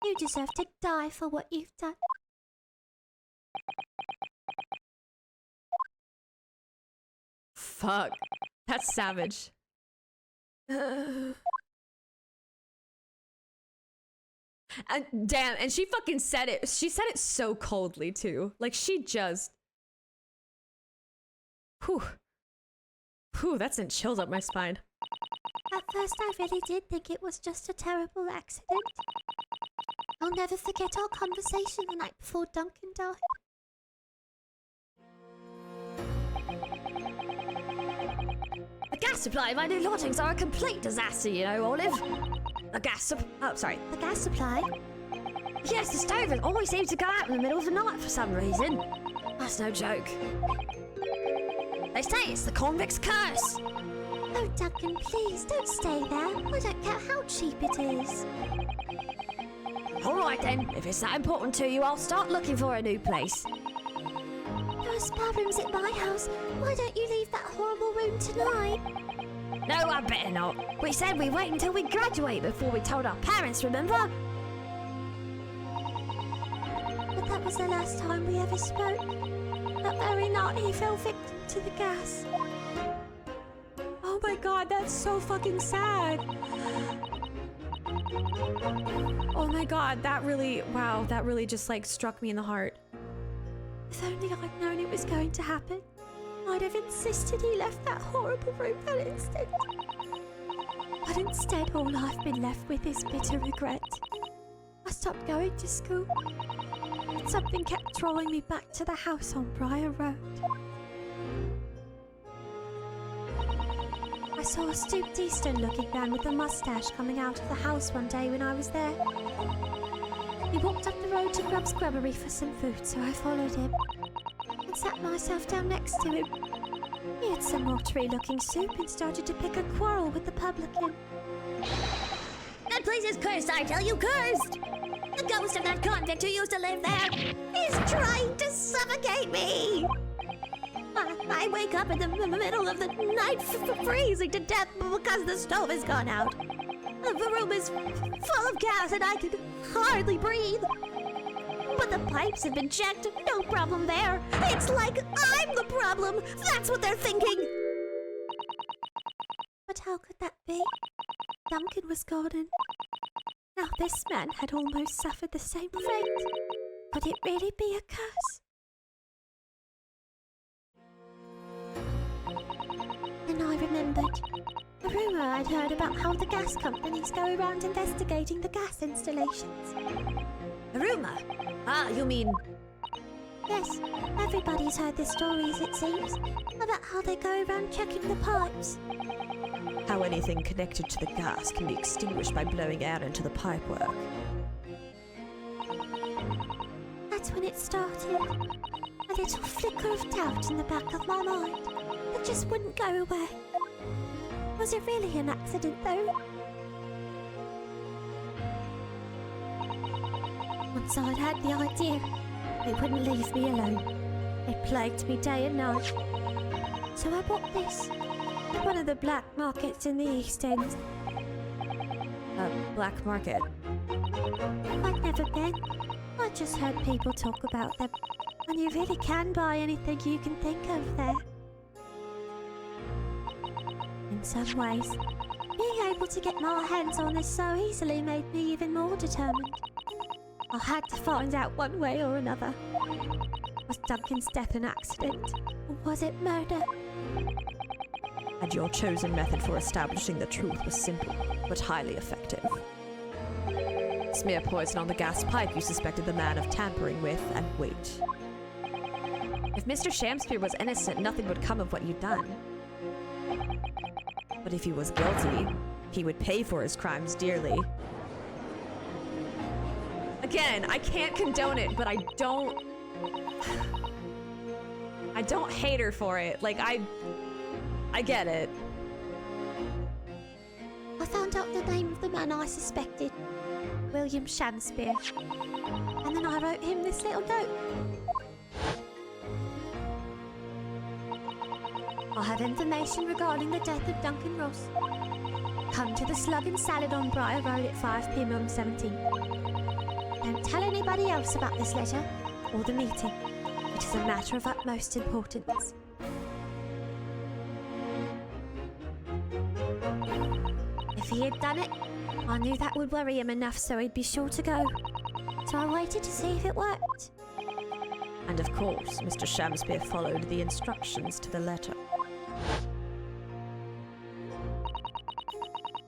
You deserve to die for what you've done.
Fuck. That's savage. And damn, and she fucking said it. She said it so coldly too. Like she just. Whew. Whew, that sent chills up my spine.
At first I really did think it was just a terrible accident. I'll never forget our conversation the night before Duncan died.
The gas supply in my new lodgings are a complete disaster, you know, Olive. The gas
The gas supply?
Yes, the stove always seems to go out in the middle of the night for some reason. That's no joke. say it's the convict's curse.
Oh, Duncan, please don't stay there. I don't care how cheap it is.
All right then, if it's that important to you, I'll start looking for a new place.
There are spare rooms at my house. Why don't you leave that horrible room tonight?
No, I better not. We said we'd wait until we graduate before we told our parents, remember?
But that was the last time we ever spoke. That very night he fell victim to the gas.
Oh my god, that's so fucking sad. Oh my god, that really just like struck me in the heart.
If only I'd known it was going to happen, I'd have insisted he left that horrible room that instant. But instead, all I've been left with is bitter regret. I stopped going to school, and something kept drawing me back to the house on Briar Road. I saw a stooped Eastern-looking man with a mustache coming out of the house one day when I was there. He walked up the road to Grub's Grubbery for some food, so I followed him and sat myself down next to him. He had some watery-looking soup and started to pick a quarrel with the publican.
That place is cursed, I tell you, cursed! The ghost of that convict who used to live there is trying to suffocate me! I wake up in the middle of the night freezing to death because the stove has gone out. The room is full of gas and I can hardly breathe. But the pipes have been checked, no problem there. It's like I'm the problem. That's what they're thinking.
But how could that be? Duncan was gone and now this man had almost suffered the same fate. Could it really be a curse? Then I remembered a rumour I'd heard about how the gas companies go around investigating the gas installations.
A rumour? Ah, you mean...
Yes, everybody's heard the stories, it seems, about how they go around checking the pipes.
How anything connected to the gas can be extinguished by blowing air into the pipework.
That's when it started. A little flicker of doubt in the back of my mind that just wouldn't go away. Was it really an accident, though? Once I'd had the idea, it wouldn't leave me alone. It plagued me day and night. So I bought this at one of the black markets in the East End.
A black market?
I'd never been. I just heard people talk about them. And you really can buy anything you can think of there. In some ways, being able to get my hands on this so easily made me even more determined. I had to find out one way or another. Was Duncan's death an accident? Or was it murder?
And your chosen method for establishing the truth was simple, but highly effective. Smear poison on the gas pipe you suspected the man of tampering with, and wait. If Mr. Shamspeare was innocent, nothing would come of what you'd done. But if he was guilty, he would pay for his crimes dearly. Again, I can't condone it, but I don't hate her for it. Like, I get it.
I found out the name of the man I suspected. William Shamspeare. And then I wrote him this little note. I have information regarding the death of Duncan Ross. Come to the Slug and Salad on Briar Road at 5 p.m. on 17th. Don't tell anybody else about this letter or the meeting. It is a matter of utmost importance. If he had done it, I knew that would worry him enough so he'd be sure to go. So I waited to see if it worked.
And of course, Mr. Shamspeare followed the instructions to the letter.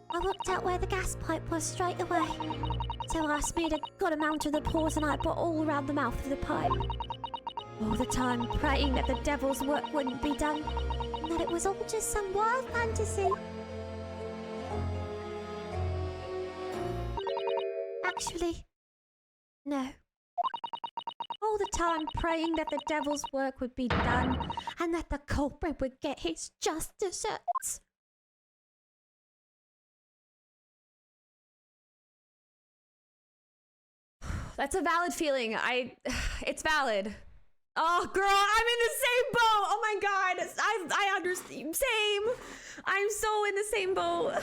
I worked out where the gas pipe was straight away. So I smeared a good amount of the poison I bought all around the mouth of the pipe. All the time praying that the devil's work wouldn't be done, and that it was all just some wild fantasy. Actually, no. All the
the time praying that the devil's work would be done and that the culprit would get his just desserts.
That's a valid feeling. It's valid. Oh, girl, I'm in the same boat. Oh my God, I understand. Same. I'm so in the same boat.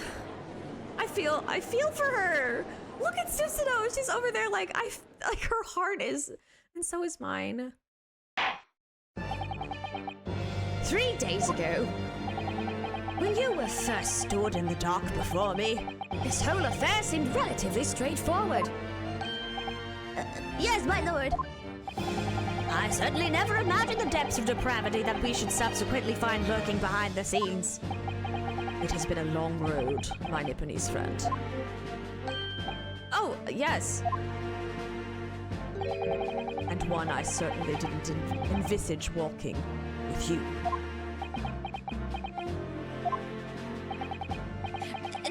I feel for her. Look at Susanoo. She's over there like her heart is, and so is mine.
3 days ago, when you were first stood in the dock before me, this whole affair seemed relatively straightforward. Yes, my lord. I certainly never imagined the depths of depravity that we should subsequently find lurking behind the scenes. It has been a long road, my Nipponese friend.
Oh, yes.
And one I certainly didn't envisage walking with you.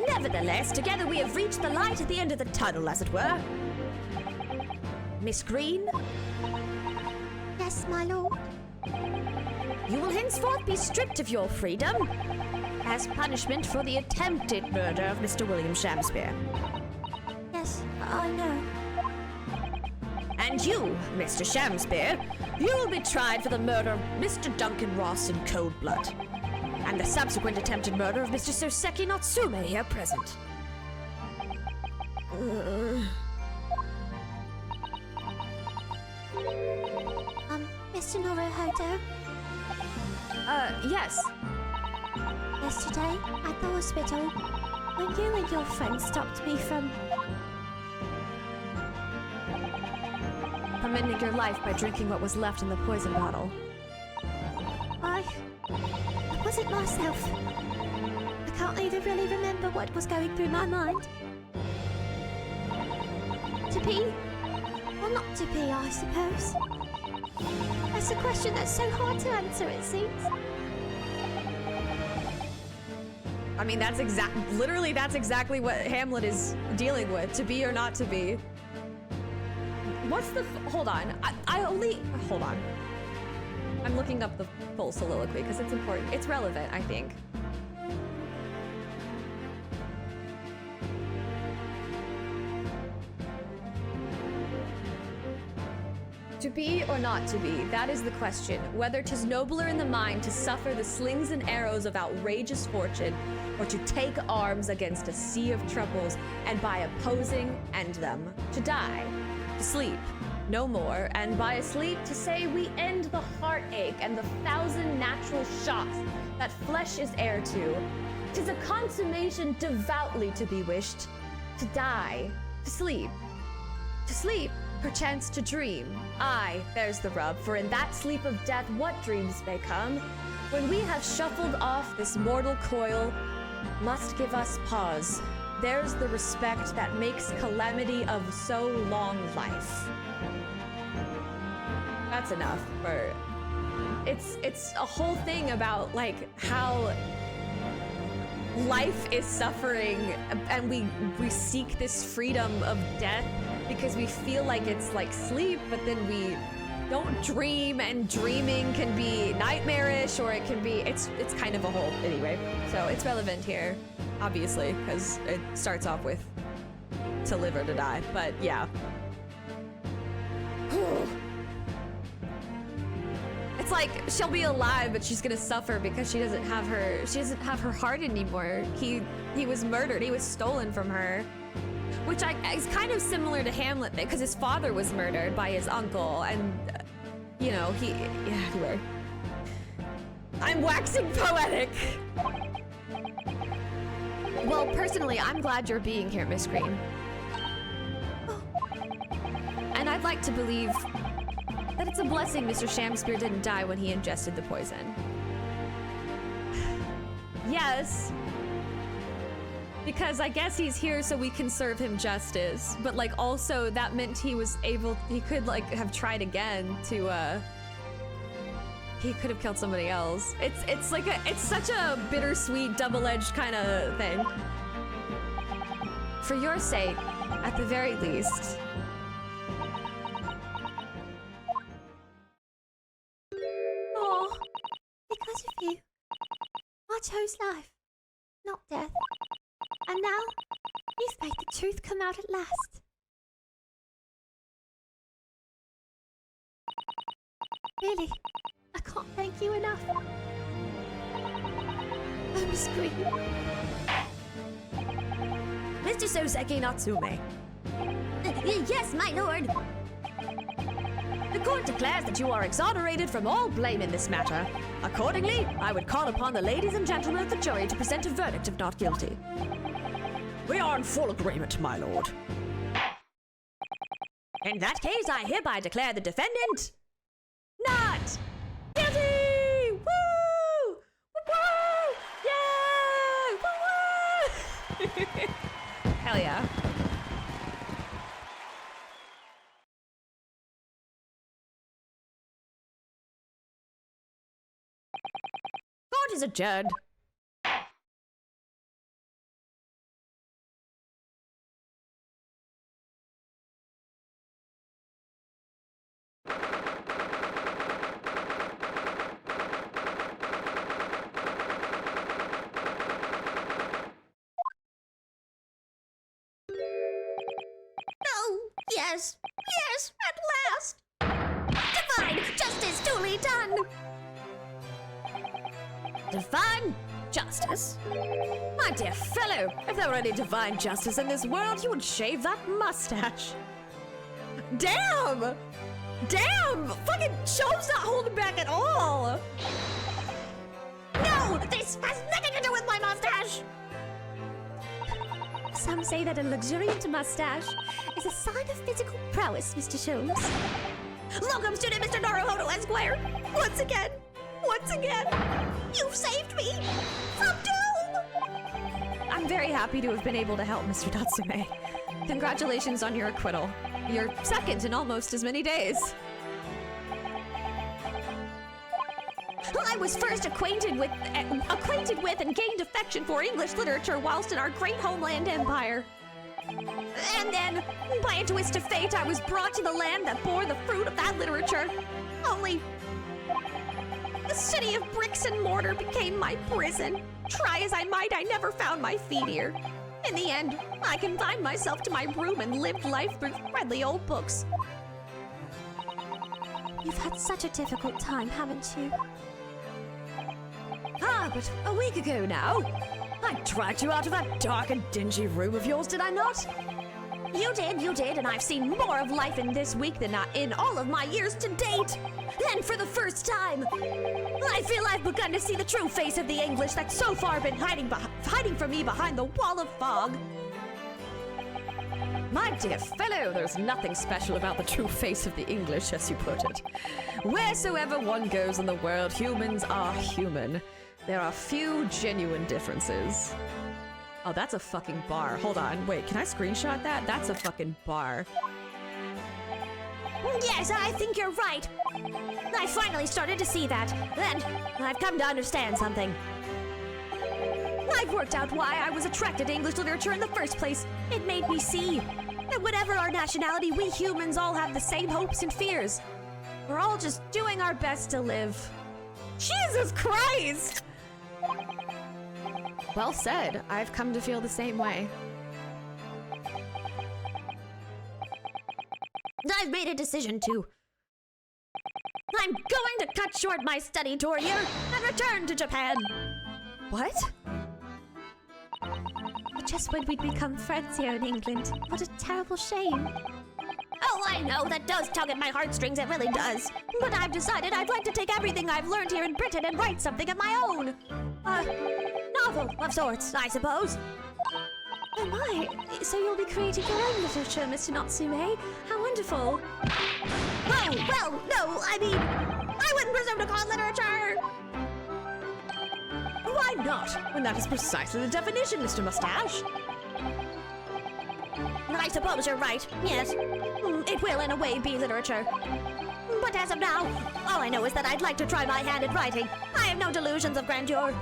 Nevertheless, together we have reached the light at the end of the tunnel, as it were. Miss Green?
Yes, my lord.
You will henceforth be stripped of your freedom as punishment for the attempted murder of Mr. William Shakespeare.
Yes, I know.
And you, Mr. Shakespeare, you will be tried for the murder of Mr. Duncan Ross in cold blood, and the subsequent attempted murder of Mr. Soseki Natsume here present.
Mr. Norohodo,
Yes.
yesterday at the hospital, when you and your friend stopped me from
ending your life by drinking what was left in the poison bottle.
It wasn't myself. I can't even really remember what was going through my mind. To pee? Or not to pee, I suppose. That's a question that's so hard to answer, it seems.
I mean, that's exactly what Hamlet is dealing with. To be or not to be. What's the, hold on. Hold on. I'm looking up the full soliloquy because it's important. It's relevant, I think. To be or not to be, that is the question. Whether 'tis nobler in the mind to suffer the slings and arrows of outrageous fortune, or to take arms against a sea of troubles, and by opposing end them, to die, to sleep, no more, and by a sleep to say we end the heartache and the 1,000 natural shocks that flesh is heir to. 'Tis a consummation devoutly to be wished, to die, to sleep, perchance to dream. Aye, there's the rub, for in that sleep of death what dreams may come, when we have shuffled off this mortal coil, must give us pause. There's the respect that makes calamity of so long life. That's enough for... It's a whole thing about, like, how life is suffering, and we seek this freedom of death because we feel like it's like sleep, but then we don't dream, and dreaming can be nightmarish, or it can be, it's kind of a whole, anyway. So it's relevant here, obviously, because it starts off with to live or to die, but yeah. It's like she'll be alive, but she's gonna suffer because she doesn't have her heart anymore. He was murdered. He was stolen from her, which is kind of similar to Hamlet, because his father was murdered by his uncle, and you know anyway. I'm waxing poetic. Well, personally, I'm glad you're being here, Miss Green, and I'd like to believe that it's a blessing Mr. Shakespeare didn't die when he ingested the poison. Yes. Because I guess he's here so we can serve him justice. But like also that meant he could like have tried again to he could have killed somebody else. It's such a bittersweet, double-edged kind of thing. For your sake, at the very least.
chose life, not death. And now, you've made the truth come out at last. Really, I can't thank you enough. I'm screaming.
Mr. Soseki Natsume,
Yes, my lord.
the court declares that you are exonerated from all blame in this matter. Accordingly, I would call upon the ladies and gentlemen of the jury to present a verdict of not guilty. We are in full agreement, my lord. In that case, I hereby declare the defendant not guilty! Woo! Woo! Yeah! Woo! Hell yeah. Court is adjourned.
Oh, yes, yes, at last. Divine justice duly done.
Divine justice? My dear fellow, if there were any divine justice in this world, you would shave that mustache. Damn! Damn! Fucking Chove's not holding back at all!
No, this has nothing to do with my mustache.
Some say that a luxuriant mustache is a sign of physical prowess, Mr. Sholmes.
Locum student Mr. Naruhodo Esquire. Once again, you've saved me from doom.
I'm very happy to have been able to help, Mr. Natsume. Congratulations on your acquittal. You're second in almost as many days.
I was first acquainted with and gained affection for English literature whilst in our great homeland empire. And then, by a twist of fate, I was brought to the land that bore the fruit of that literature. Only, the city of bricks and mortar became my prison. Try as I might, I never found my feet here. In the end, I confined myself to my room and lived life through friendly old books.
You've had such a difficult time, haven't you?
Ah, but a week ago now, I dragged you out of that dark and dingy room of yours, did I not?
You did, and I've seen more of life in this week than in all of my years to date. And for the first time, I feel I've begun to see the true face of the English that's so far been hiding from me behind the wall of fog.
My dear fellow, there's nothing special about the true face of the English, as you put it. Wheresoever one goes in the world, humans are human. There are few genuine differences. Oh, that's a fucking bar. Hold on. Wait, can I screenshot that? That's a fucking bar.
Yes, I think you're right. I finally started to see that. And I've come to understand something. I've worked out why I was attracted to English literature in the first place. It made me see that whatever our nationality, we humans all have the same hopes and fears. We're all just doing our best to live.
Jesus Christ! Well said. I've come to feel the same way.
I've made a decision to. I'm going to cut short my study tour here and return to Japan.
What?
Just when we'd become friends here in England. What a terrible shame.
Oh, I know, that does tug at my heartstrings, it really does. But I've decided I'd like to take everything I've learned here in Britain and write something of my own. Novel of sorts, I suppose.
Oh my, so you'll be creating your own literature, Mr. Natsume? How wonderful.
Oh, well, no, I mean, I wouldn't presume to call it literature.
Why not? When that is precisely the definition, Mr. Mustache.
I suppose you're right, yes. It will, in a way, be literature. But as of now, all I know is that I'd like to try my hand at writing. I have no delusions of grandeur.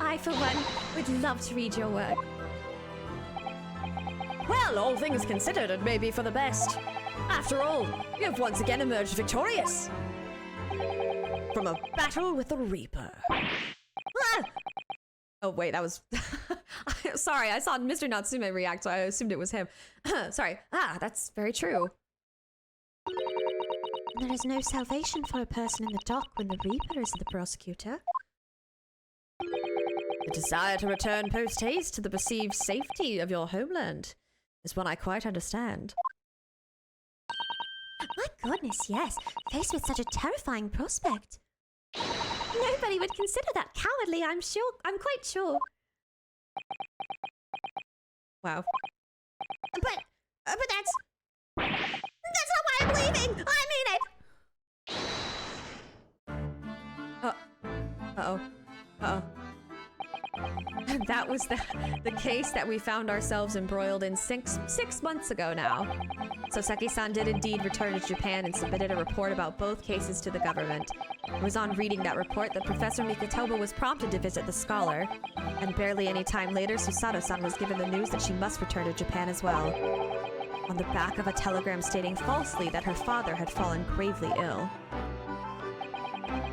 I, for one, would love to read your work.
Well, all things considered, it may be for the best. After all, you have once again emerged victorious from a battle with the Reaper. Oh, wait, that was... Sorry, I saw Mr. Natsume react, so I assumed it was him. Sorry. Ah, that's very true.
There is no salvation for a person in the dock when the Reaper is the prosecutor.
The desire to return post-haste to the perceived safety of your homeland is one I quite understand.
My goodness, yes. Faced with such a terrifying prospect. Nobody would consider that cowardly, I'm sure. I'm quite sure.
Wow.
But that's not why I'm leaving! I mean it!
Uh-oh. Uh-oh. That was the case that we found ourselves embroiled in six months ago now. Soseki-san did indeed return to Japan and submitted a report about both cases to the government. It was on reading that report that Professor Mikitoba was prompted to visit the scholar, and barely any time later, Susato-san was given the news that she must return to Japan as well, on the back of a telegram stating falsely that her father had fallen gravely ill.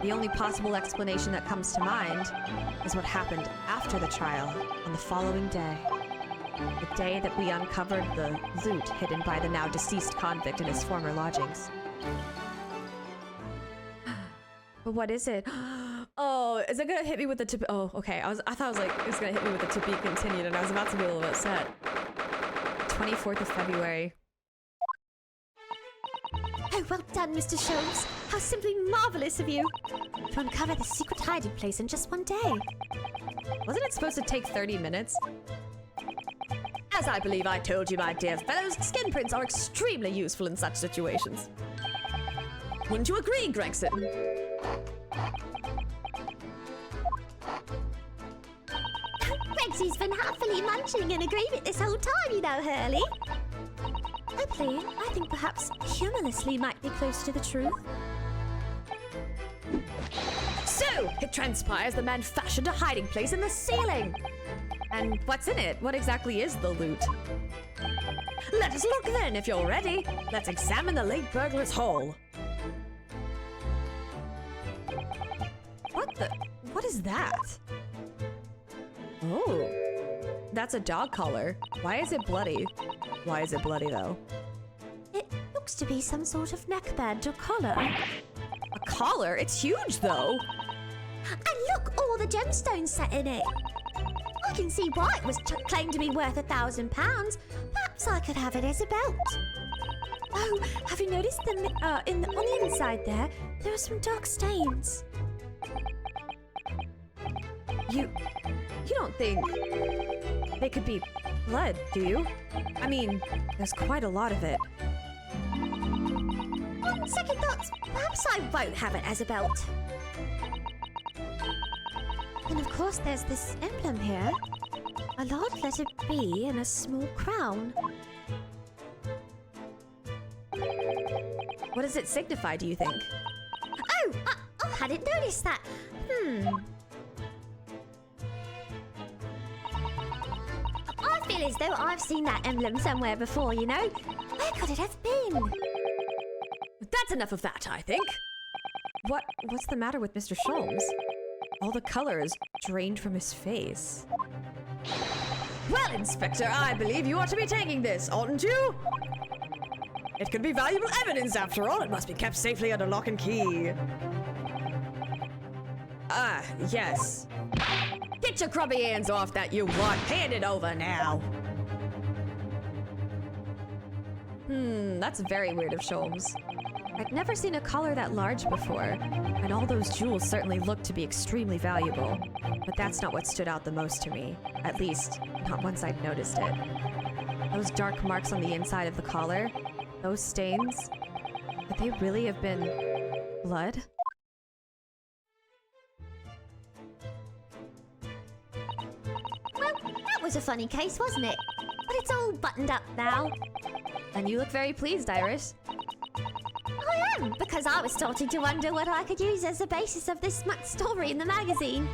The only possible explanation that comes to mind is what happened after the trial on the following day. The day that we uncovered the loot hidden by the now deceased convict in his former lodgings. But what is it? Oh, is it gonna hit me with the tip? Oh, okay. I thought it was like, it's gonna hit me with the to be continued, and I was about to be a little bit upset. 24th of February.
Oh, well done, Mr. Sholmes. How simply marvelous of you. To uncover the secret hiding place in just one day.
Wasn't it supposed to take 30 minutes? As I believe I told you, my dear fellows, skin prints are extremely useful in such situations. Wouldn't you agree, Gregson?
Gregsy's been happily munching in agreement this whole time, you know, Hurley. Hopefully, I think perhaps humorlessly might be close to the truth.
So, it transpires the man fashioned a hiding place in the ceiling. And what's in it? What exactly is the loot? Let us look then, if you're ready. Let's examine the late burglar's hole. What is that? Oh, that's a dog collar. Why is it bloody? Why is it bloody, though?
It looks to be some sort of neckband or collar.
A collar? It's huge, though.
And look, all the gemstones set in it. I can see why it was claimed to be worth £1,000. Perhaps I could have it as a belt. Oh, have you noticed them on the inside there? There are some dark stains.
You don't think they could be blood, do you? I mean, there's quite a lot of it.
On second thoughts, perhaps I won't have it as a belt. And of course there's this emblem here. A large letter B and a small crown.
What does it signify, do you think?
Oh, I hadn't noticed that. I feel as though I've seen that emblem somewhere before, you know? Where could it have been?
That's enough of that, I think. What's the matter with Mr. Sholmes? All the color is drained from his face. Well, Inspector, I believe you ought to be taking this, oughtn't you? It could be valuable evidence, after all. It must be kept safely under lock and key. Ah, yes. Get your grubby hands off that, you want. Hand it over now. That's very weird of Sholmes. I'd never seen a collar that large before, and all those jewels certainly looked to be extremely valuable. But that's not what stood out the most to me. At least, not once I'd noticed it. Those dark marks on the inside of the collar, those stains, could they really have been blood?
Well, that was a funny case, wasn't it? But it's all buttoned up now.
And you look very pleased, Iris.
I am, because I was starting to wonder what I could use as the basis of this month's story in the magazine.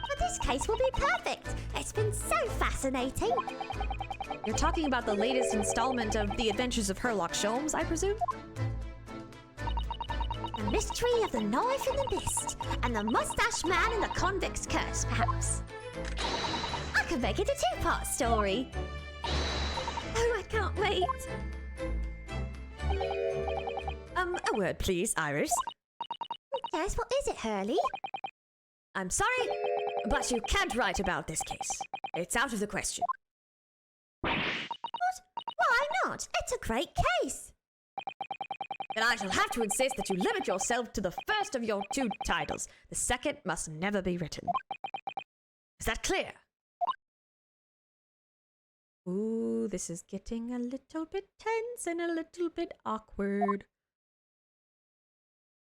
But this case will be perfect. It's been so fascinating.
You're talking about the latest installment of The Adventures of Sherlock Sholmes, I presume?
The mystery of the knife in the mist, and the mustache man and the convict's curse, perhaps. I could make it a two-part story. Oh, I can't wait.
A word, please, Iris.
Yes, what is it, Hurley?
I'm sorry, but you can't write about this case. It's out of the question.
Why not? It's a great case.
Then I shall have to insist that you limit yourself to the first of your two titles. The second must never be written. Is that clear? Ooh, this is getting a little bit tense and a little bit awkward.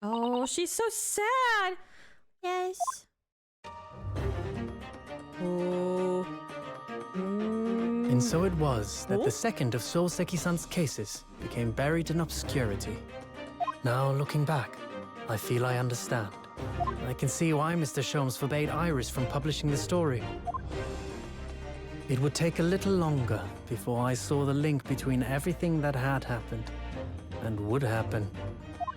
Oh, she's so sad.
Yes.
Oh.
And so it was that the second of Souseki-san's cases became buried in obscurity. Now, looking back, I feel I understand. I can see why Mr. Sholmes forbade Iris from publishing the story. It would take a little longer before I saw the link between everything that had happened and would happen.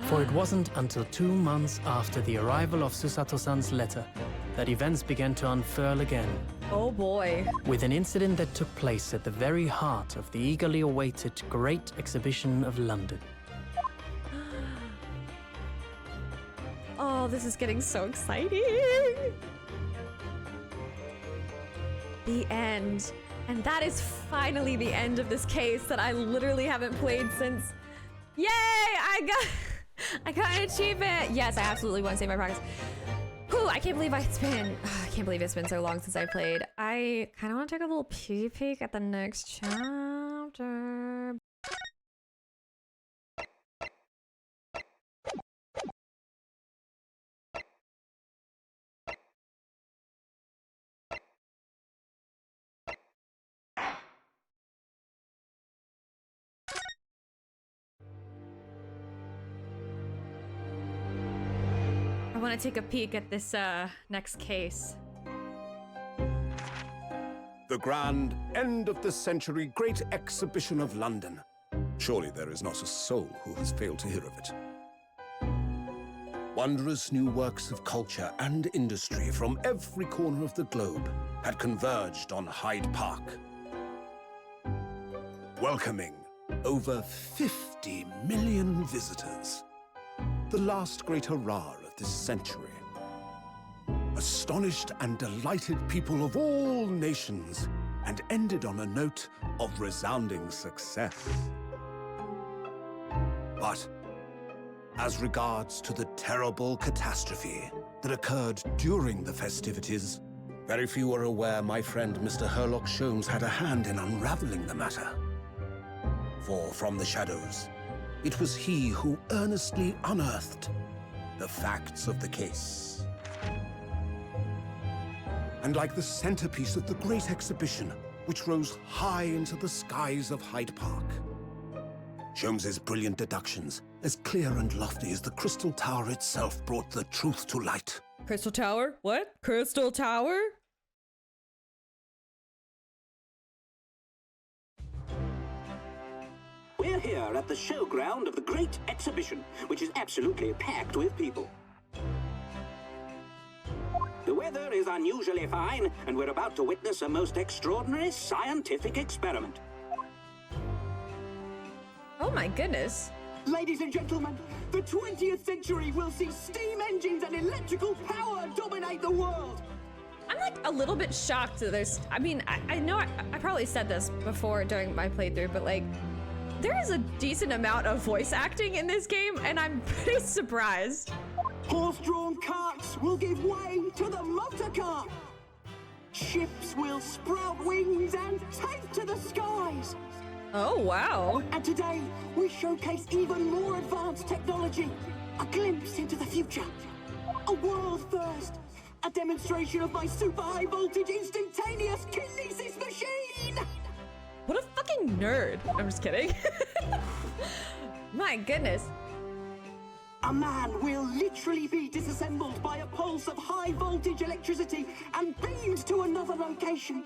For it wasn't until 2 months after the arrival of Susato-san's letter that events began to unfurl again.
Oh boy.
With an incident that took place at the very heart of the eagerly awaited Great Exhibition of London.
Oh, this is getting so exciting. The end. And that is finally the end of this case that I literally haven't played since. Yay! I got an achievement. Yes, I absolutely want to save my progress. Whew, I can't believe it's been so long since I played. I kind of want to take a little peek at the next chapter. I want to take a peek at this next case.
The grand end of the century Great Exhibition of London. Surely there is not a soul who has failed to hear of it. Wondrous new works of culture and industry from every corner of the globe had converged on Hyde Park, welcoming over 50 million visitors. The last great hurrah of this century. Astonished and delighted people of all nations, and ended on a note of resounding success. But as regards to the terrible catastrophe that occurred during the festivities, very few are aware my friend Mr. Herlock Sholmes had a hand in unraveling the matter. For from the shadows, it was he who earnestly unearthed the facts of the case. And like the centerpiece of the Great Exhibition, which rose high into the skies of Hyde Park, Sholmes's brilliant deductions, as clear and lofty as the Crystal Tower itself, brought the truth to light.
Crystal Tower? What? Crystal Tower?
We're here at the showground of the Great Exhibition, which is absolutely packed with people. The weather is unusually fine, and we're about to witness a most extraordinary scientific experiment.
Oh my goodness.
Ladies and gentlemen, the 20th century will see steam engines and electrical power dominate the world.
I'm like a little bit shocked that there's, I mean, I know I probably said this before during my playthrough, but like, there is a decent amount of voice acting in this game, and I'm pretty surprised.
Horse-drawn carts will give way to the motor car. Ships will sprout wings and take to the skies.
Oh, wow.
And today, we showcase even more advanced technology. A glimpse into the future. A world first. A demonstration of my super high voltage instantaneous kinesis machine.
What a fucking nerd. I'm just kidding. My goodness.
A man will literally be disassembled by a pulse of high voltage electricity and beamed to another location.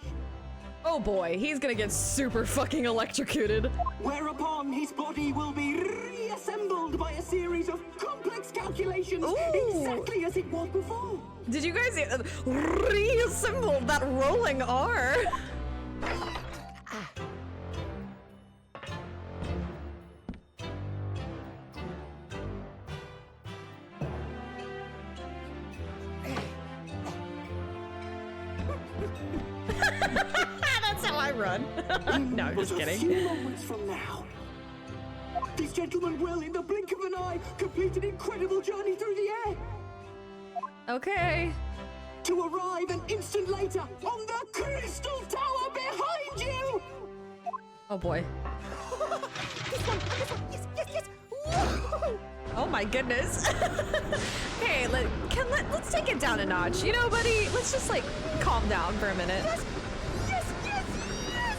Oh boy, he's gonna get super fucking electrocuted.
Whereupon his body will be reassembled by a series of complex calculations, exactly as it was before.
Did you guys reassemble that rolling R? That's how I run. No, I'm just
But
kidding.
a few moments from now, this gentleman will, in the blink of an eye, complete an incredible journey through the air,
Okay.
to arrive an instant later on the crystal tower behind you!
Oh boy.
Yes, yes, yes! Whoa!
Oh my goodness. Okay, let's take it down a notch. You know, buddy, let's just like calm down for a minute.
Yes, yes, yes, yes!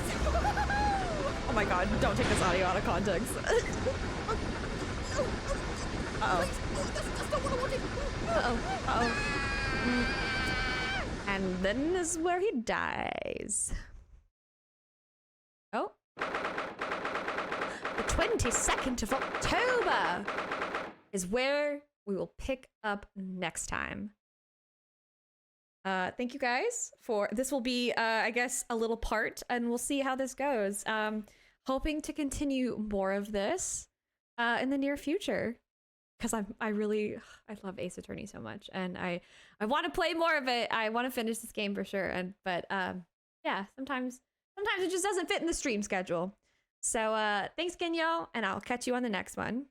Oh my god, don't take this audio out of context. Uh-oh.
That's not what I wanted.
Uh-oh. Uh-oh. And then is where he dies. Oh. The 22nd of October is where we will pick up next time. Thank you guys for this. Will be I guess a little part, and we'll see how this goes. Hoping to continue more of this in the near future, because I love Ace Attorney so much, and I want to play more of it. I want to finish this game for sure, but yeah, sometimes it just doesn't fit in the stream schedule. So thanks again, y'all, and I'll catch you on the next one.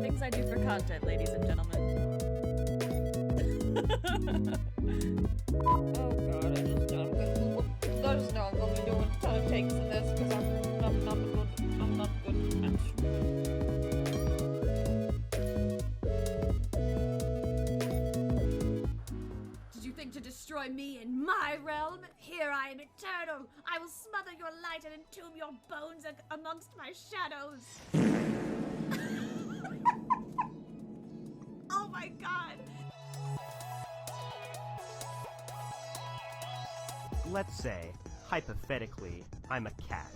Things I do for content, ladies and gentlemen. Oh god, I just know I'm gonna be doing a ton of takes of this because I'm not good at
Did you think to destroy me in my realm? Here I am eternal. I will smother your light and entomb your bones amongst my shadows. Oh my god.
Let's say, hypothetically, I'm a cat.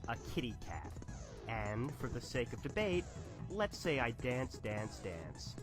A kitty cat. And, for the sake of debate, let's say I dance, dance, dance.